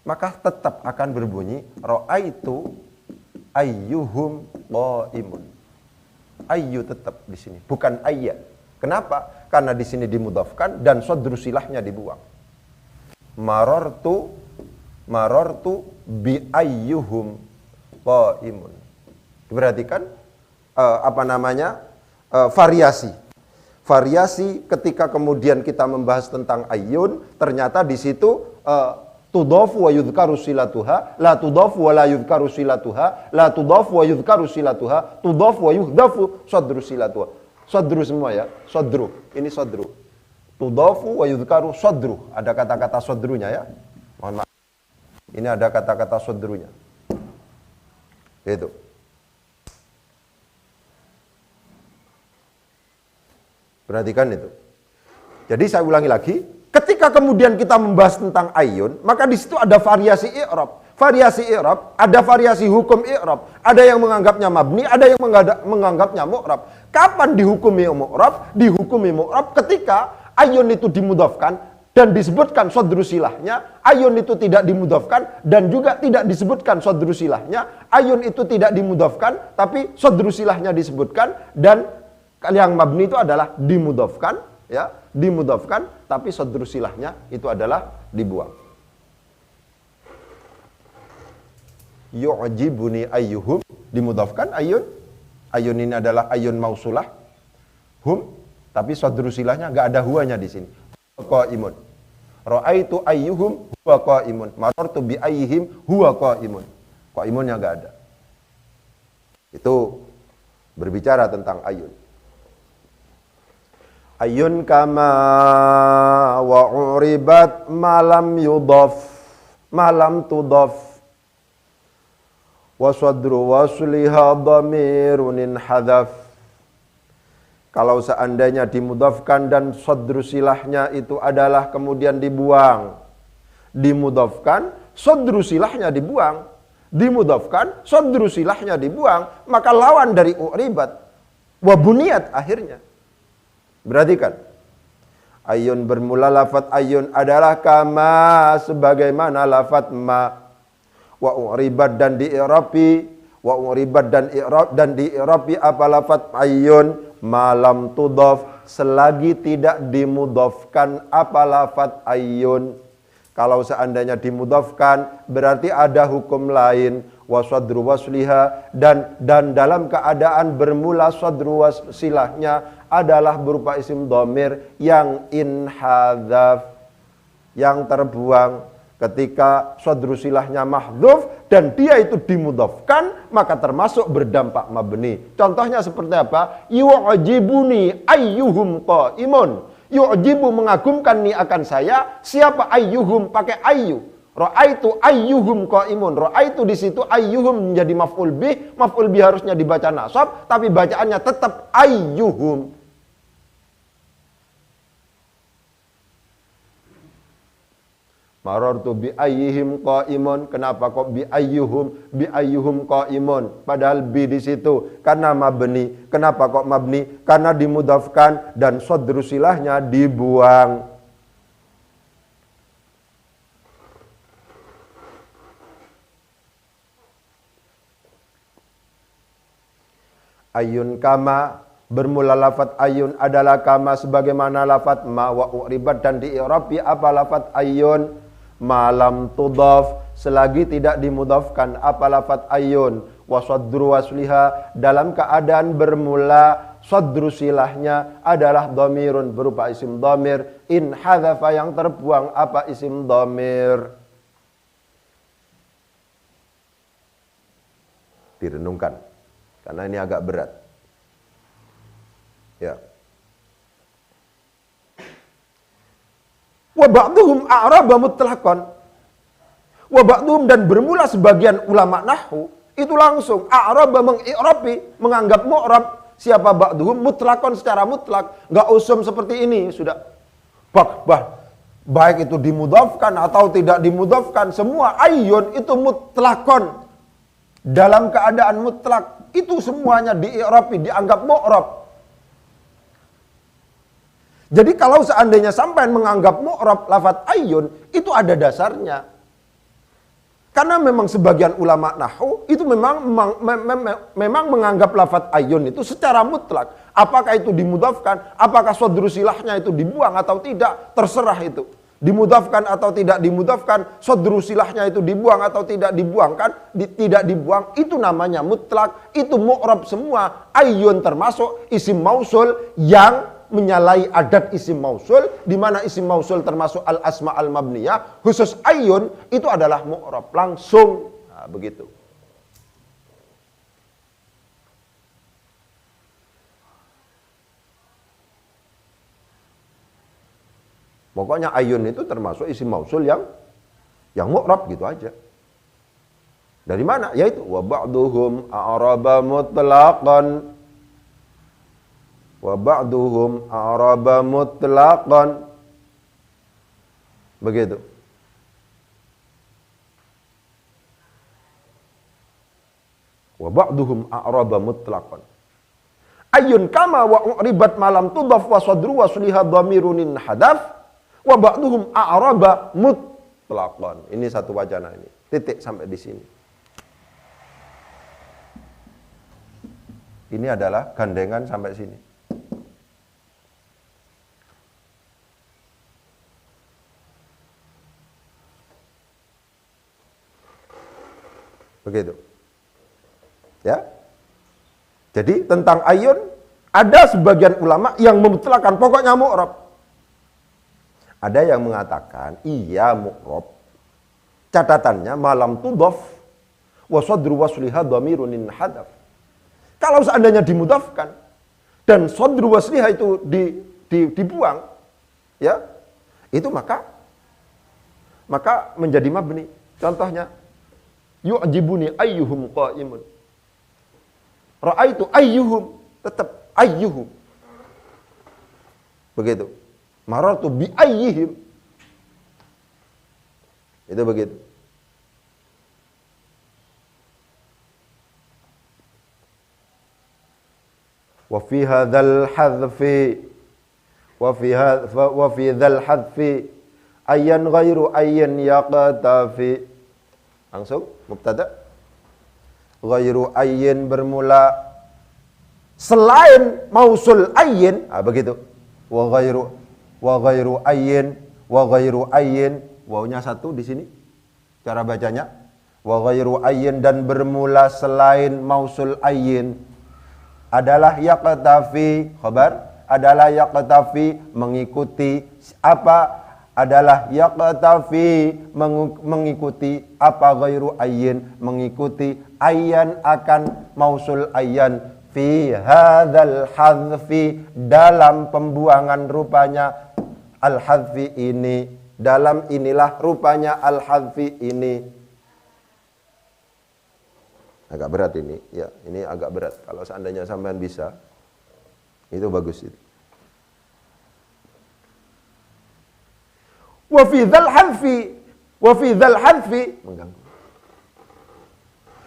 Maka tetap akan berbunyi ra'aitu ayyuhum qaimun. Ayyu tetap di sini, bukan ayya. Kenapa? Karena di sini dimudhafkan dan sadru silahnya dibuang. Marartu bi ayyuhum qaimun. Diperhatikan variasi ketika kemudian kita membahas tentang ayyun, ternyata di situ tudhafu wa yudhkaru silatuha, la tudhafu wa la yudhkaru silatuha, la tudhafu wa yudhkaru silatuha, tudhafu wa yuhdhafu sadru silatuha. Sadru semua ya, sadru. Ini sadru. Tudhafu wa yudhkaru sadru. Ada kata-kata sadrunya ya. Mohon maaf. Ini ada kata-kata sadrunya. Itu. Perhatikan itu. Jadi saya ulangi lagi, ketika kemudian kita membahas tentang ayyun, maka di situ ada variasi i'rab. Variasi i'rab, ada variasi hukum i'rab. Ada yang menganggapnya mabni, ada yang menganggapnya mu'rab. Kapan dihukumi mu'rab? Dihukumi mu'rab ketika ayyun itu dimudhafkan dan disebutkan sadru silahnya, ayyun itu tidak dimudhafkan dan juga tidak disebutkan sadru silahnya. Ayyun itu tidak dimudhafkan tapi sadru silahnya disebutkan, dan yang mabni itu adalah dimudhafkan, ya, dimudhafkan tapi sadru silahnya itu adalah dibuang. Yu'jibuni ayyuhum dimudhafkan ayyun. Ayyun ini adalah ayyun mausulah. Hum tapi sadru silahnya enggak ada huwanya di sini. Qaimun. Ra'aitu ayyuhum huwa qaimun. Marartu bi ayyihim huwa qaimun. Qaimunnya enggak ada. Itu berbicara tentang ayyun. Ayyun kama wa uribat malam yudhaf malam tudhaf wa sadru wasliha dhamirun hadaf. Kalau seandainya dimudhafkan dan sadru silahnya itu adalah kemudian dibuang, dimudhafkan sadru silahnya dibuang, dimudhafkan sadru silahnya dibuang, maka lawan dari uribat wa buniyat akhirnya. Perhatikan. Ayun bermula lafat ayun adalah kama sebagaimana lafat ma. Wa uribat dan di'irabi, wa uribat dan i'rab dan di'irabi apa lafat ayun malam tudhaf selagi tidak dimudhafkan apa lafat ayun. Kalau seandainya dimudhafkan berarti ada hukum lain. Wa sadru wasliha dan dalam keadaan bermula sadru wasilahnya adalah berupa isim dhamir yang inhadzaf, yang terbuang. Ketika sadru silahnya mahdhuf dan dia itu dimudhafkan maka termasuk berdampak mabni. Contohnya seperti apa? Yu'jibuni ayyuhum qaimun. Yu'jibu mengagumkan ni akan saya. Siapa ayyuhum pakai ayyu. Ra'aitu ayyuhum qaimun. Ra'aitu di situ ayyuhum menjadi maf'ul bih. Maf'ul bih harusnya dibaca nasab tapi bacaannya tetap ayyuhum. Marartu bi ayyihim qaimun. Kenapa kok bi ayyuhum qaimun? Padahal bi di situ karena mabni. Kenapa kok mabni? Karena dimudhafkan dan sadru silahnya dibuang. Ayun kama bermula lafat ayun adalah kama sebagaimana lafat ma wa uribat dan di'irabi apa lafat ayun malam tudhaf selagi tidak dimudhafkan apa lafat ayun wa sadru wasliha dalam keadaan bermula sadru silahnya adalah dhamirun berupa isim dhamir in hadzafa yang terbuang apa isim dhamir. Direnungkan karena ini agak berat. Ya. Wa ba'duhum a'raba mutlaqan. Wa ba'duhum dan bermula sebagian ulama nahwu itu langsung a'raba mengi'rabi, menganggap mu'rab. Siapa ba'duhum mutlaqan secara mutlak, enggak usum seperti ini sudah. Baik itu dimudhafkan atau tidak dimudhafkan, semua ayyun itu mutlaqan. Dalam keadaan mutlak itu semuanya di'irabi, dianggap mu'rab. Jadi kalau seandainya sampai menganggap mu'rab lafaz ayyun itu ada dasarnya. Karena memang sebagian ulama nahwu itu memang menganggap lafaz ayyun itu secara mutlak. Apakah itu dimudhafkan, apakah sadru silahnya itu dibuang atau tidak, terserah itu. Dimudhafkan atau tidak dimudhafkan, sadru silahnya itu dibuang atau tidak dibuangkan, tidak dibuang, itu namanya mutlak, itu mu'rab semua. Ayyun termasuk isim mausul yang menyalahi adat isim mausul, di mana isim mausul termasuk al-asma al-mabniyah, khusus ayyun itu adalah mu'rab langsung. Nah, begitu. Pokoknya ayun itu termasuk isim mausul yang mu'rab gitu aja. Dari mana? Yaitu wa ba'duhum a'raba mutlaqan. Wa ba'duhum a'raba mutlaqan. Begitu. Wa ba'duhum a'raba mutlaqan. Ayun kama wa u'ribat malam tudhaf wa sadru wa suliha dhamirunin hadaf. Wa ba'duhum a'raba mutlaqan. Ini satu wacana ini. Titik sampai di sini. Ini adalah gandengan sampai sini. Begitu. Ya. Jadi tentang ayun ada sebagian ulama yang memutlakan pokoknya mu'rab. Ada yang mengatakan iya mu'rab. Catatannya malam tudhaf wa sadru wasliha dhamirun hadaf. Kalau seandainya dimudhafkan dan sadru wasliha itu dibuang, ya, itu maka menjadi mabni. Contohnya yu'jibuni ayyuhum qaimun. Ra'aitu ayyuhum, tetap ayyuhum. Begitu. Marartu bi ayyihim. Itu begitu. Wa fi hadzal hadzfi wa fi dzal hadfi ayyan ghairu ayyin yaqtafi. Langsung mubtada. Ghairu ayyin bermula selain mausul ayyin, begitu. Wa ghairu ayyin, wawnya satu di sini. Cara bacanya wa ghairu ayyin, dan bermula selain mausul ayyin adalah yaqtafi, khabar adalah yaqtafi, mengikuti apa? Adalah yaqtafi, mengikuti apa? Ghairu ayyin, mengikuti ayyan akan mausul ayyan, fi hadzal hadfi, dalam pembuangan rupanya al hadfi ini, dalam inilah rupanya al hadfi ini. Agak berat ini, ya, ini agak berat. Kalau seandainya sampean bisa, itu bagus itu. Wa fi dzal hadfi mengganggu.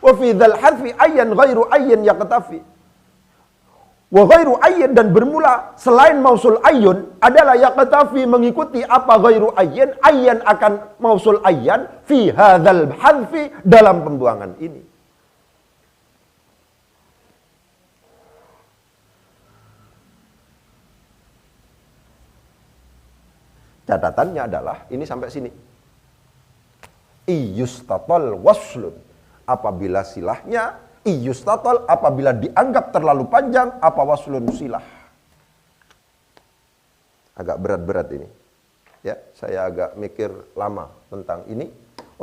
Wa fi dzal hadfi ayyan ghairu ayyin yaqtafi. Wa ghairu ayyin, dan bermula selain mausul ayyun adalah yaqtafi, mengikuti apa? Ghairu ayyin, ayyan akan mausul ayyan, fi hadzal hadfi, dalam pembuangan ini. Catatannya adalah ini sampai sini. Iyustatol waslun, apabila silahnya iyustatol, apabila dianggap terlalu panjang, apa waslun silah. Agak berat-berat ini. Ya, saya agak mikir lama tentang ini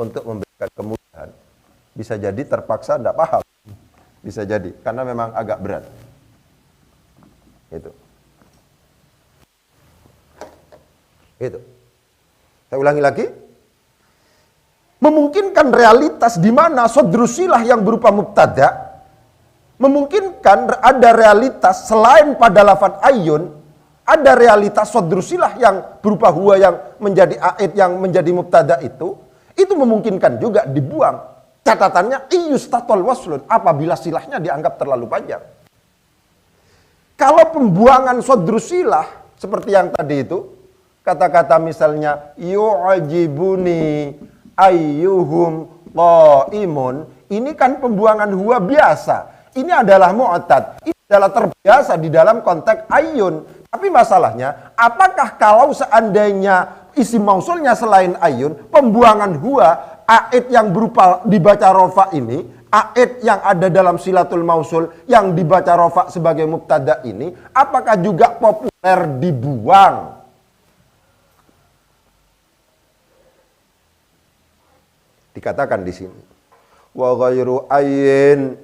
untuk memberikan kemudahan. Bisa jadi terpaksa tidak paham. Bisa jadi karena memang agak berat. Itu. Saya ulangi lagi. Memungkinkan realitas di mana sodrusilah yang berupa mubtada, memungkinkan ada realitas selain pada lafadz ayyun, ada realitas sodrusilah yang berupa huwa yang menjadi aid, yang menjadi mubtada itu memungkinkan juga dibuang. Catatannya iyustatol waslun, apabila silahnya dianggap terlalu panjang. Kalau pembuangan sodrusilah seperti yang tadi itu, kata-kata misalnya yu'ajibuni ayyuhum qaimun, ini kan pembuangan huwa biasa. Ini adalah mu'tad. Ini adalah terbiasa di dalam konteks ayyun. Tapi masalahnya, apakah kalau seandainya isim mausulnya selain ayyun, pembuangan huwa, aid yang berupa dibaca rofa ini, aid yang ada dalam silatul mausul yang dibaca rofa sebagai mubtada ini, apakah juga populer dibuang? Dikatakan di sini, wa ghairu ayyin,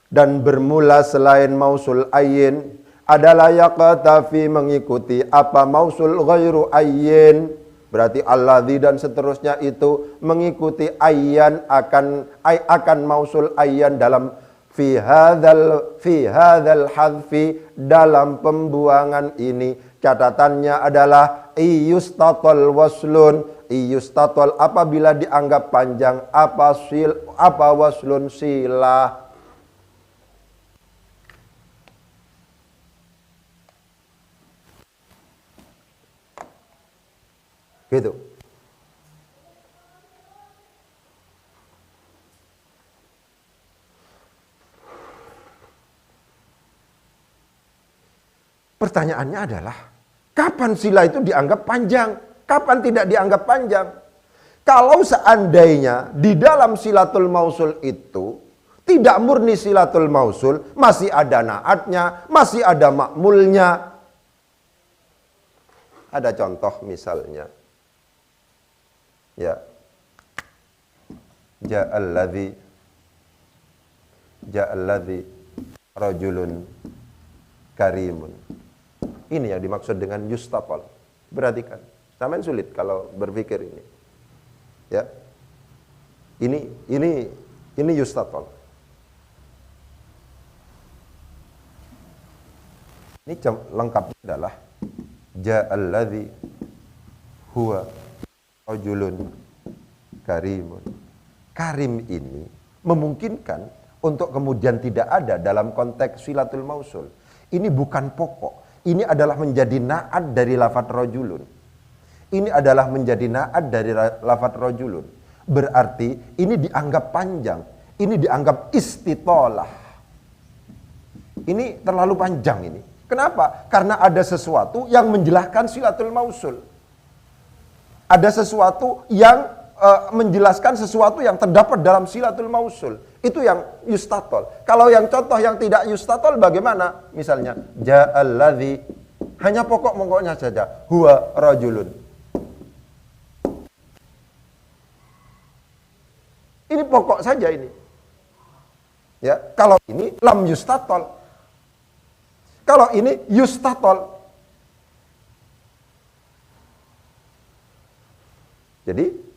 dan bermula selain mausul ayyin adalah yaqtafi, mengikuti apa? Mausul ghairu ayyin, berarti alladzi dan seterusnya itu mengikuti ayyan, akan mausul ayyan dalam fi hadzal hadfi, dalam pembuangan ini. Catatannya adalah iyustatol waslun, iyustatol apabila dianggap panjang, apa waslun silah. Gitu. Pertanyaannya adalah, kapan sila itu dianggap panjang? Kapan tidak dianggap panjang? Kalau seandainya di dalam silatul mausul itu tidak murni silatul mausul, masih ada naatnya, masih ada makmulnya. Ada contoh misalnya. Ya. Ja'alladzi rajulun karimun. Ini yang dimaksud dengan yustatol. Perhatikan. Sampai sulit kalau berpikir ini. Ya. Ini yustatol. Ini lengkapnya adalah ja'alladzi huwa rajulun karimun. Karim ini memungkinkan untuk kemudian tidak ada dalam konteks silatul mausul. Ini bukan pokok. ini adalah menjadi na'at dari lafadz rajulun. Ini adalah menjadi na'at dari lafadz rajulun. Berarti ini dianggap panjang. Ini dianggap istitolah. Ini terlalu panjang ini. Kenapa? Karena ada sesuatu yang menjelaskan silatul mausul. Ada sesuatu yang menjelaskan sesuatu yang terdapat dalam silatul mausul. Itu yang yustatol. Kalau yang contoh yang tidak yustatol bagaimana? Misalnya, ja'alladzi, hanya pokok-pokoknya saja. Huwa rajulun. Ini pokok saja ini. Ya, kalau ini lam yustatol. Kalau ini yustatol. Jadi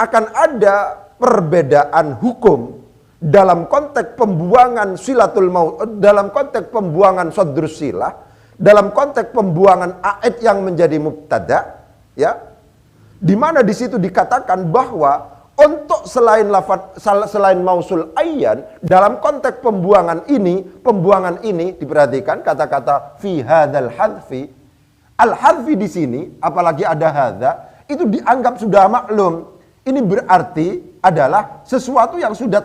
akan ada perbedaan hukum dalam konteks pembuangan silatul maut, dalam konteks pembuangan sodrus silah, dalam konteks pembuangan a'id yang menjadi mubtada, ya, di mana di situ dikatakan bahwa untuk selain mausul ayyan, dalam konteks pembuangan ini diperhatikan kata-kata fi hadzal hadfi, al hadfi di sini, apalagi ada hadza, itu dianggap sudah maklum. Ini berarti adalah sesuatu yang sudah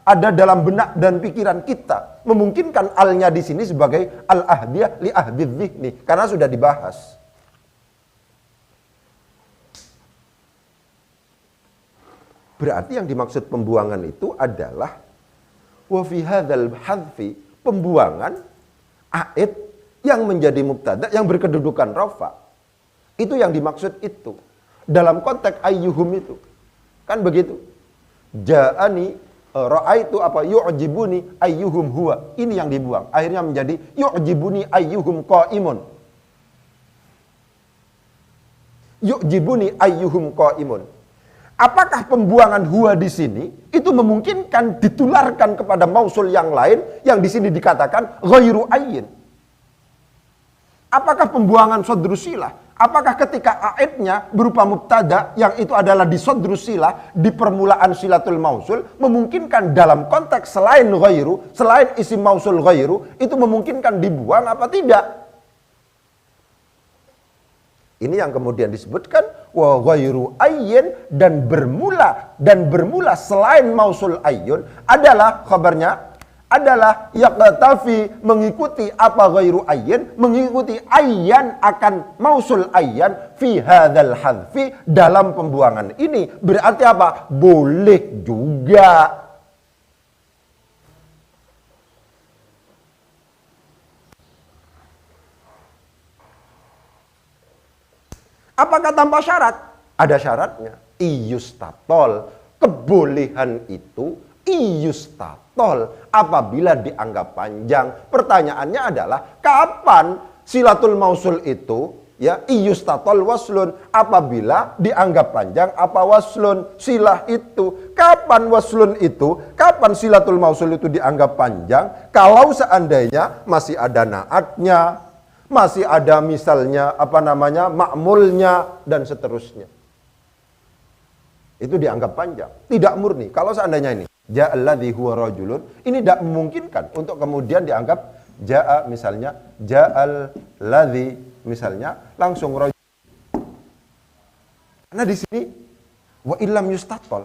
ada dalam benak dan pikiran kita. Memungkinkan alnya di sini sebagai al-ahdiyah li ahdidz dzihni karena sudah dibahas. Berarti yang dimaksud pembuangan itu adalah wa fi hadzal hadfi, pembuangan aid yang menjadi mubtada yang berkedudukan rafa. Itu yang dimaksud itu. Dalam konteks ayyuhum itu. Kan begitu. Ja'ani ra'aitu yu'jibuni ayyuhum huwa. Ini yang dibuang. Akhirnya menjadi yu'jibuni ayyuhum qa'imun. Yu'jibuni ayyuhum qa'imun. Apakah pembuangan huwa di sini itu memungkinkan ditularkan kepada mausul yang lain yang di sini dikatakan ghairu ayyin? Apakah pembuangan sodrus silah? Apakah ketika aidnya berupa mubtada yang itu adalah di sodrus silah, di permulaan silatul mausul, memungkinkan dalam konteks selain ghairu, selain isim mausul ghairu, itu memungkinkan dibuang apa tidak? Ini yang kemudian disebutkan wa ghairu ayyin, dan bermula selain mausul ayyun adalah khabarnya adalah yaqtafi, mengikuti apa ghairu ayyin, mengikuti ayyan akan mausul ayyan fi hadzal hadfi, dalam pembuangan ini. Berarti apa? Boleh juga. Apakah tanpa syarat? Ada syaratnya. Iyustatol, kebolehan itu iyustatol apabila dianggap panjang. Pertanyaannya adalah kapan silatul mausul itu ya iyustatol waslun, apabila dianggap panjang apa waslun silah itu. Kapan waslun itu, kapan silatul mausul itu dianggap panjang? Kalau seandainya masih ada naatnya, masih ada misalnya makmulnya dan seterusnya, itu dianggap panjang, tidak murni. Kalau seandainya ini ja'alladzi huwa rajulun, ini tidak memungkinkan untuk kemudian dianggap ja'a, misalnya ja'alladzi misalnya langsung rajul. Karena di sini wa illam yustatol.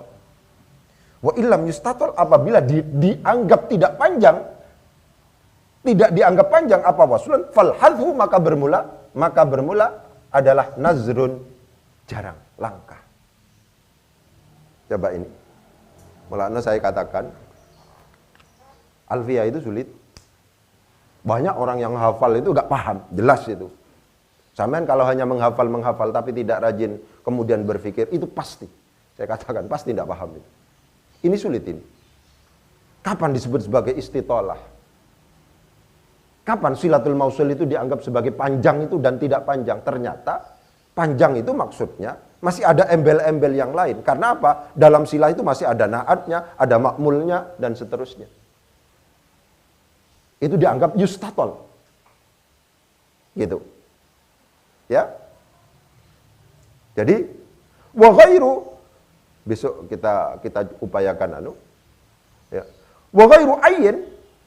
Wa illam yustatol apabila dianggap tidak panjang, tidak dianggap panjang apa waslun, fal hadhu, maka bermula adalah nazrun, jarang, langka. Coba ini. Mulanya saya katakan Alfiyah itu sulit. Banyak orang yang hafal itu gak paham, jelas itu. Sampean kalau hanya menghafal tapi tidak rajin kemudian berpikir, itu pasti. Saya katakan pasti tidak paham itu. Ini sulit ini. Kapan disebut sebagai istitolah? Kapan silatul mausul itu dianggap sebagai panjang itu dan tidak panjang? Ternyata panjang itu maksudnya masih ada embel-embel yang lain. Karena apa? Dalam silah itu masih ada naatnya, ada makmulnya, dan seterusnya. Itu dianggap yustatol. Gitu. Ya. Jadi, wa ghairu, besok kita upayakan ya. Wa ghairu ayyin,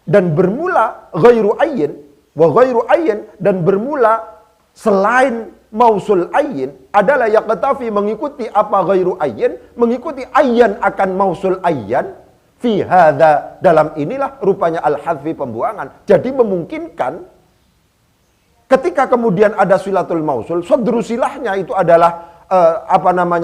dan bermula ghairu ayyin wa ghairu ayyin dan bermula selain mausul ayyin adalah yaqtafi mengikuti apa ghairu ayyin, mengikuti ayyan akan mausul ayyan fi hadza, dalam inilah rupanya al-hadfi pembuangan. Jadi memungkinkan ketika kemudian ada silatul mausul, sadru silahnya itu adalah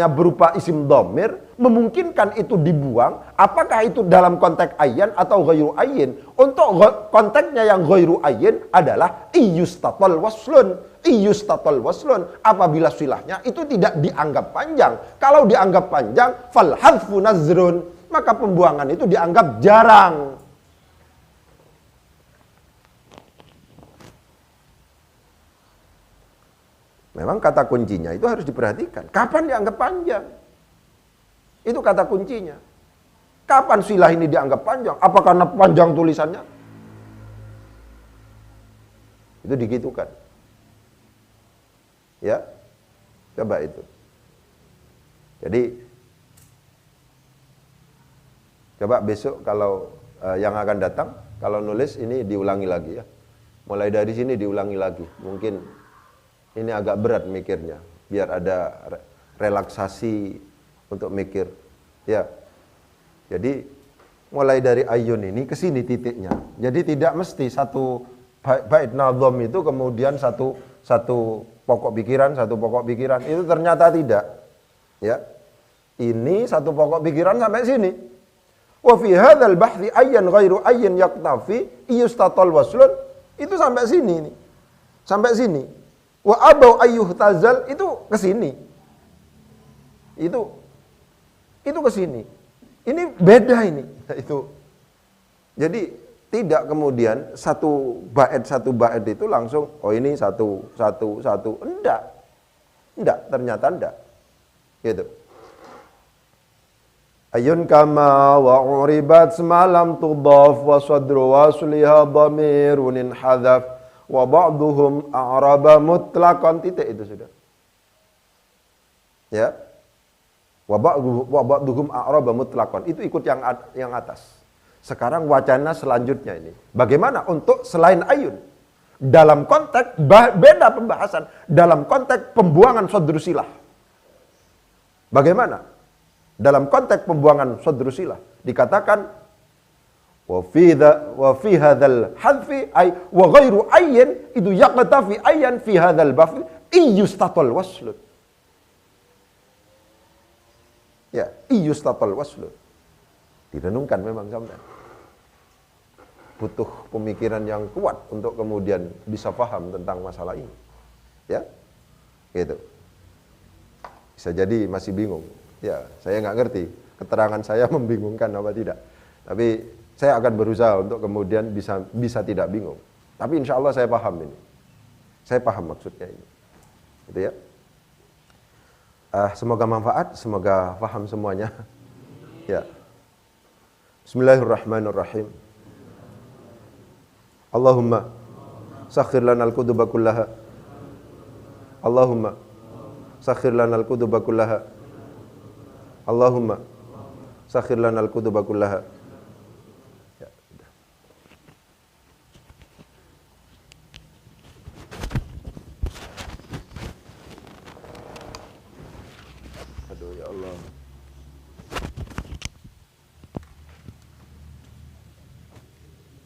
berupa isim dhamir, memungkinkan itu dibuang. Apakah itu dalam konteks ayyan atau ghairu ayyin? Untuk konteksnya yang ghairu ayyin adalah iyustatal waslun. Iyustatal waslun, apabila silahnya itu tidak dianggap panjang. Kalau dianggap panjang, fal hadfu nazrun, maka pembuangan itu dianggap jarang. Memang kata kuncinya itu harus diperhatikan. Kapan dianggap panjang? Itu kata kuncinya. Kapan silah ini dianggap panjang? Apa karena panjang tulisannya? Itu digitukan. Ya, coba itu. Jadi, coba besok kalau yang akan datang, kalau nulis ini diulangi lagi ya. Mulai dari sini diulangi lagi. Mungkin ini agak berat mikirnya, biar ada relaksasi untuk mikir. Ya, jadi mulai dari ayun ini ke sini titiknya. Jadi tidak mesti satu bait nazam itu kemudian satu pokok pikiran, itu ternyata tidak. Ya, ini satu pokok pikiran sampai sini. Wa fi hadzal bahthi ayyan ghairu ayyin yaqtafi yustatal waslun, itu sampai sini nih. Sampai sini. Wa abau ayyuh tazal, itu ke sini. Itu ke sini. Ini beda ini. Itu. Jadi tidak kemudian satu bait itu langsung ini satu. Enggak, ternyata enggak. Gitu. Ayun kama wa uribat semalam tudaf wa sadru wasliha dhamirun hadaf wa ba'duhum a'raba mutlaqan, titik itu sudah. Ya. Wa ba'duhum a'raba mutlaqan, itu ikut yang atas. Sekarang wacana selanjutnya ini. Bagaimana untuk selain ayun? Dalam konteks beda pembahasan, dalam konteks pembuangan sadru silah. Bagaimana? Dalam konteks pembuangan sadru silah dikatakan wa fi hadzal hadfi ay wa ghairu ayyin, itu yaqtafi ayyan fi hadzal bafl iyustatal waslun. Ya, iyustatal waslun. Direnungkan memang sampai. Butuh pemikiran yang kuat untuk kemudian bisa paham tentang masalah ini. Ya. Gitu. Bisa jadi masih bingung. Ya, saya nggak ngerti keterangan saya membingungkan apa tidak. Tapi saya akan berusaha untuk kemudian bisa tidak bingung. Tapi insya Allah saya paham ini. Saya paham maksudnya ini. Gitu ya. Semoga manfaat, semoga paham semuanya. Ya. Bismillahirrahmanirrahim. Allahumma sakhir lana al-kutuba kullaha. Allahumma sakhir lana al-kutuba kullaha. Allahumma sakhir lana al-kutuba kullaha.